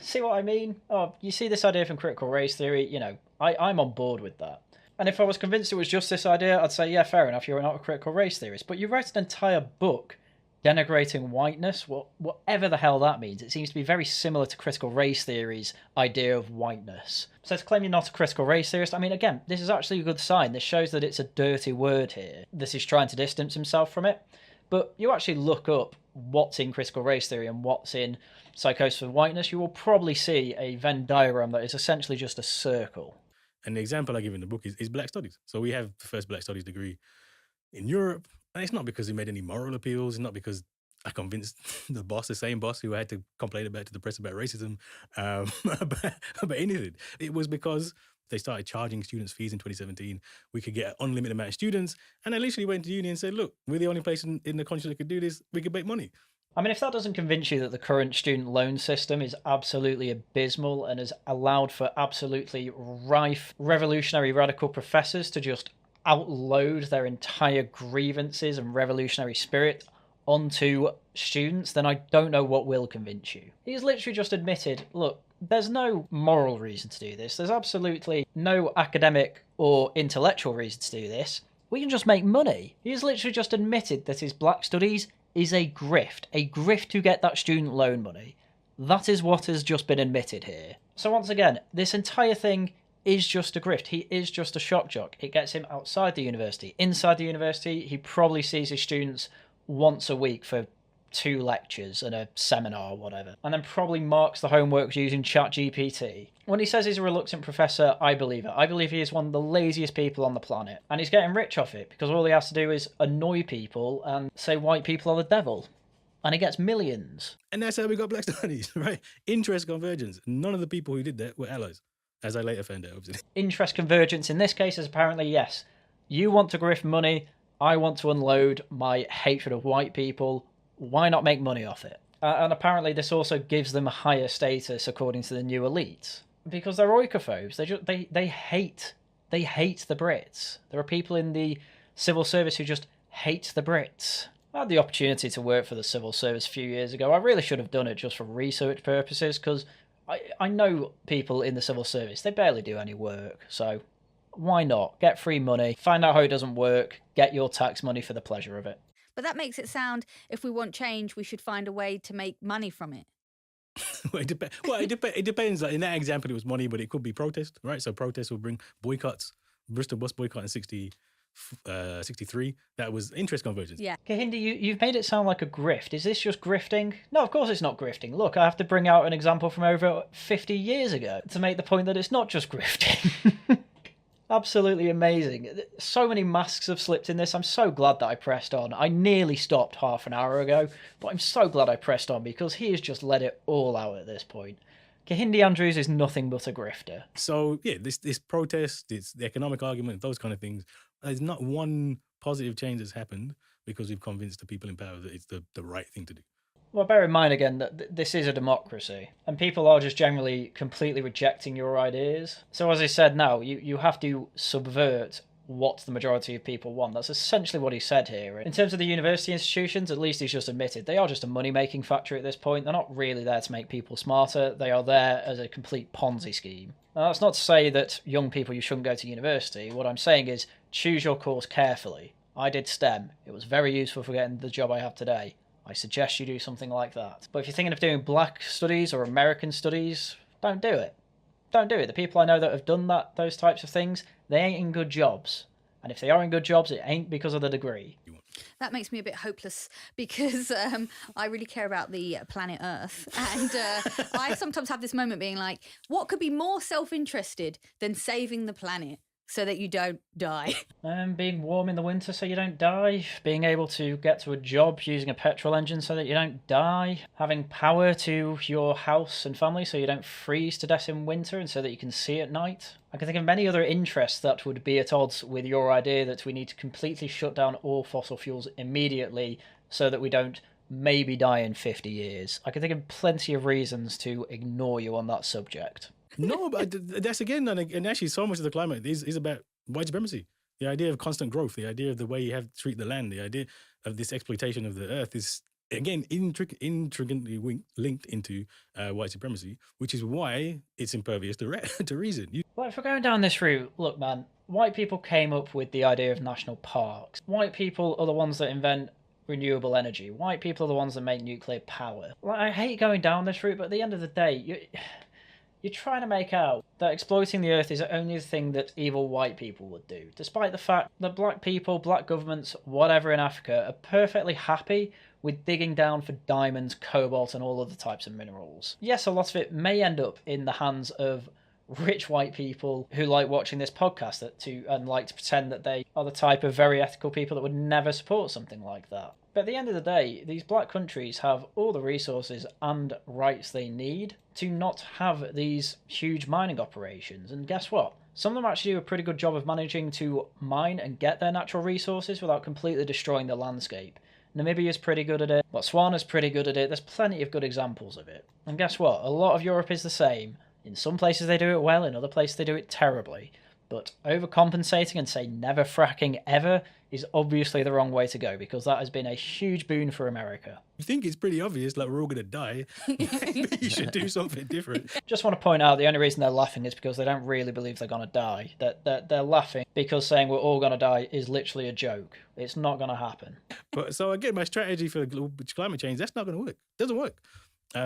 See what I mean? Oh, you see this idea from critical race theory, I'm on board with that. And if I was convinced it was just this idea, I'd say, yeah, fair enough, you're not a critical race theorist. But you write an entire book denigrating whiteness, whatever the hell that means. It seems to be very similar to critical race theory's idea of whiteness. So to claim you're not a critical race theorist, I mean, again, this is actually a good sign. This shows that it's a dirty word here. This is trying to distance himself from it. But you actually look up what's in critical race theory and what's in psychosis of whiteness, you will probably see a Venn diagram that is essentially just a circle. And the example I give in the book is Black Studies. So we have the first Black Studies degree in Europe. And it's not because we made any moral appeals. It's not because I convinced the same boss who had to complain about to the press about racism, about anything. It was because they started charging students fees in 2017. We could get an unlimited amount of students. And I literally went to uni and said, look, we're the only place in the country that could do this. We could make money. I mean, if that doesn't convince you that the current student loan system is absolutely abysmal and has allowed for absolutely rife, revolutionary, radical professors to just outload their entire grievances and revolutionary spirit onto students, then I don't know what will convince you. He's literally just admitted, look, there's no moral reason to do this. There's absolutely no academic or intellectual reason to do this. We can just make money. He's literally just admitted that his Black Studies is a grift to get that student loan money. That is what has just been admitted here. So once again, this entire thing is just a grift. He is just a shock jock. It gets him outside the university. Inside the university, he probably sees his students once a week for 2 lectures and a seminar or whatever, and then probably marks the homework using ChatGPT. When he says he's a reluctant professor, I believe it. I believe he is one of the laziest people on the planet, and he's getting rich off it because all he has to do is annoy people and say white people are the devil, and he gets millions. And that's how we got Black Studies, right? Interest convergence. None of the people who did that were allies, as I later found out, obviously. Interest convergence in this case is apparently, yes, you want to grift money, I want to unload my hatred of white people. Why not make money off it? And apparently this also gives them a higher status according to the new elites. Because they're oikophobes. They hate the Brits. There are people in the civil service who just hate the Brits. I had the opportunity to work for the civil service a few years ago. I really should have done it just for research purposes because I know people in the civil service. They barely do any work. So why not? Get free money, find out how it doesn't work, get your tax money for the pleasure of it. But that makes it sound, if we want change, we should find a way to make money from it. Well, it depends. Like in that example, it was money, but it could be protest, right? So protests will bring boycotts. Bristol bus boycott in 63. That was interest convergence. Yeah. Kehinde, you've made it sound like a grift. Is this just grifting? No, of course it's not grifting. Look, I have to bring out an example from over 50 years ago to make the point that it's not just grifting. Absolutely amazing. So many masks have slipped in this. I'm so glad that I pressed on. I nearly stopped half an hour ago, but I'm so glad I pressed on because he has just let it all out at this point. Kehinde Andrews is nothing but a grifter. So, yeah, this protest, it's the economic argument, those kind of things. There's not one positive change that's happened because we've convinced the people in power that it's the right thing to do. Well, bear in mind again that this is a democracy, and people are just generally completely rejecting your ideas. So as I said now, you have to subvert what the majority of people want. That's essentially what he said here. In terms of the university institutions, at least he's just admitted, they are just a money-making factory at this point. They're not really there to make people smarter. They are there as a complete Ponzi scheme. Now, that's not to say that young people, you shouldn't go to university. What I'm saying is choose your course carefully. I did STEM. It was very useful for getting the job I have today. I suggest you do something like that. But if you're thinking of doing Black Studies or American Studies, don't do it. Don't do it. The people I know that have done those types of things, they ain't in good jobs. And if they are in good jobs, it ain't because of the degree. That makes me a bit hopeless because I really care about the planet Earth. And I sometimes have this moment being like, what could be more self-interested than saving the planet? so that you don't die. Being warm in the winter so you don't die. Being able to get to a job using a petrol engine so that you don't die. Having power to your house and family so you don't freeze to death in winter and so that you can see at night. I can think of many other interests that would be at odds with your idea that we need to completely shut down all fossil fuels immediately so that we don't maybe die in 50 years. I can think of plenty of reasons to ignore you on that subject. No, but that's again, and actually so much of the climate is about white supremacy. The idea of constant growth, the idea of the way you have to treat the land, the idea of this exploitation of the earth is, again, intricately linked into white supremacy, which is why it's impervious to reason. Well, if we're going down this route, look, man, white people came up with the idea of national parks. White people are the ones that invent renewable energy. White people are the ones that make nuclear power. Like, I hate going down this route, but at the end of the day, you're trying to make out that exploiting the earth is only the thing that evil white people would do, despite the fact that black people, black governments, whatever in Africa, are perfectly happy with digging down for diamonds, cobalt, and all other types of minerals. Yes, a lot of it may end up in the hands of rich white people who like watching this podcast and like to pretend that they are the type of very ethical people that would never support something like that. But at the end of the day, these black countries have all the resources and rights they need to not have these huge mining operations. And guess what? Some of them actually do a pretty good job of managing to mine and get their natural resources without completely destroying the landscape. Namibia's pretty good at it. Botswana's pretty good at it. There's plenty of good examples of it. And guess what? A lot of Europe is the same. In some places they do it well, in other places they do it terribly. But overcompensating and saying never fracking ever is obviously the wrong way to go, because that has been a huge boon for America. You think it's pretty obvious, like we're all going to die. You should do something different. Just want to point out the only reason they're laughing is because they don't really believe they're going to die. They're laughing because saying we're all going to die is literally a joke. It's not going to happen. But so again, my strategy for climate change, that's not going to work. It doesn't work.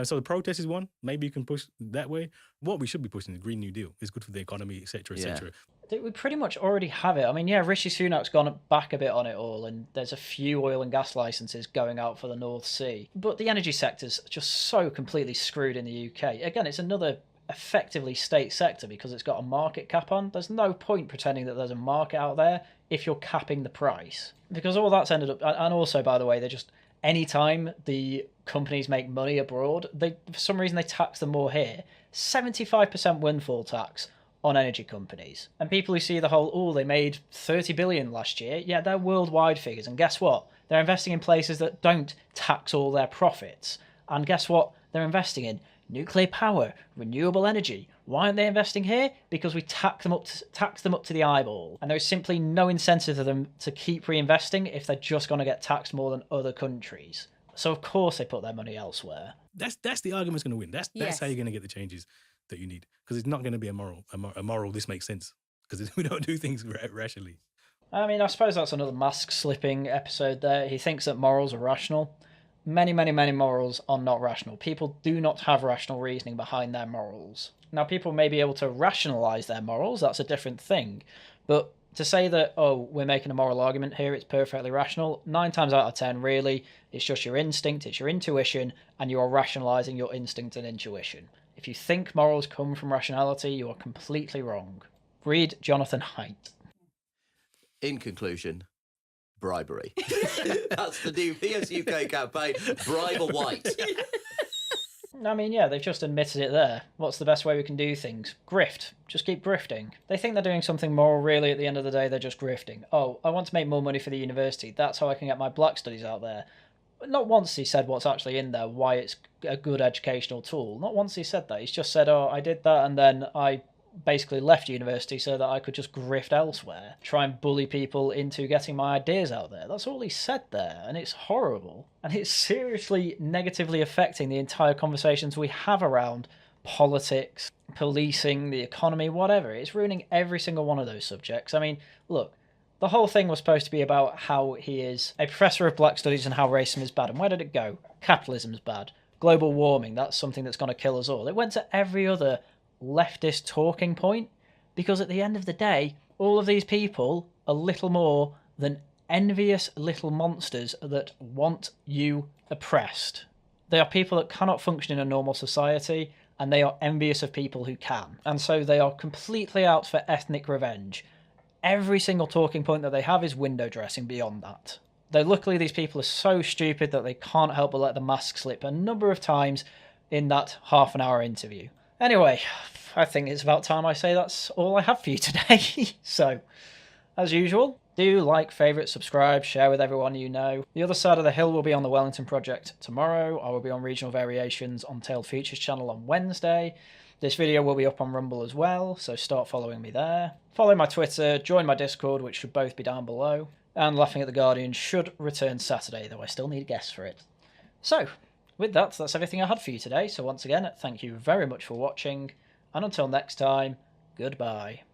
So the protest is one. Maybe you can push that way. What we should be pushing is the Green New Deal. It's good for the economy, etc., etc. We pretty much already have it. I mean, yeah, Rishi Sunak's gone back a bit on it all, and there's a few oil and gas licenses going out for the North Sea. But the energy sector's just so completely screwed in the UK. Again, it's another effectively state sector because it's got a market cap on. There's no point pretending that there's a market out there if you're capping the price. Because all that's ended up... And also, by the way, they're just... Anytime the companies make money abroad, for some reason they tax them more here. 75% windfall tax on energy companies. And people who see the whole, they made 30 billion last year, yeah, they're worldwide figures. And guess what? They're investing in places that don't tax all their profits. And guess what? They're investing in nuclear power, renewable energy. Why aren't they investing here? Because we tax them up to the eyeball. And there's simply no incentive for them to keep reinvesting if they're just going to get taxed more than other countries. So of course they put their money elsewhere. That's the argument's going to win. That's how you're going to get the changes that you need. Because it's not going to be a moral, this makes sense. Because we don't do things rationally. I mean, I suppose that's another mask slipping episode there. He thinks that morals are rational. Many, many, many morals are not rational. People do not have rational reasoning behind their morals. Now, people may be able to rationalise their morals, that's a different thing. But to say that, we're making a moral argument here, it's perfectly rational, 9 times out of 10, really, it's just your instinct, it's your intuition, and you are rationalising your instinct and intuition. If you think morals come from rationality, you are completely wrong. Read Jonathan Haidt. In conclusion, bribery. That's the new PS UK campaign. Bribe a white. I mean, yeah, they've just admitted it there. What's the best way we can do things? Grift. Just keep grifting. They think they're doing something moral, really, at the end of the day, they're just grifting. Oh, I want to make more money for the university. That's how I can get my black studies out there. Not once he said what's actually in there, why it's a good educational tool. Not once he said that. He's just said, I did that, and then I basically left university so that I could just grift elsewhere, try and bully people into getting my ideas out there. That's all he said there, and it's horrible. And it's seriously negatively affecting the entire conversations we have around politics, policing, the economy, whatever. It's ruining every single one of those subjects. I mean, look, the whole thing was supposed to be about how he is a professor of black studies and how racism is bad. And where did it go? Capitalism's bad. Global warming, that's something that's going to kill us all. It went to every other leftist talking point, because at the end of the day, all of these people are little more than envious little monsters that want you oppressed. They are people that cannot function in a normal society, and they are envious of people who can. And so they are completely out for ethnic revenge. every single talking point that they have is window dressing beyond that. Though luckily these people are so stupid that they can't help but let the mask slip a number of times in that half an hour interview. Anyway, I think it's about time I say that's all I have for you today. So, as usual, do like, favourite, subscribe, share with everyone you know. The Other Side of the Hill will be on the Wellington Project tomorrow. I will be on Regional Variations on Tailed Features channel on Wednesday. This video will be up on Rumble as well, so start following me there. Follow my Twitter, join my Discord, which should both be down below. And Laughing at the Guardian should return Saturday, though I still need guests for it. So, with that, that's everything I had for you today. So once again, thank you very much for watching. And until next time, goodbye.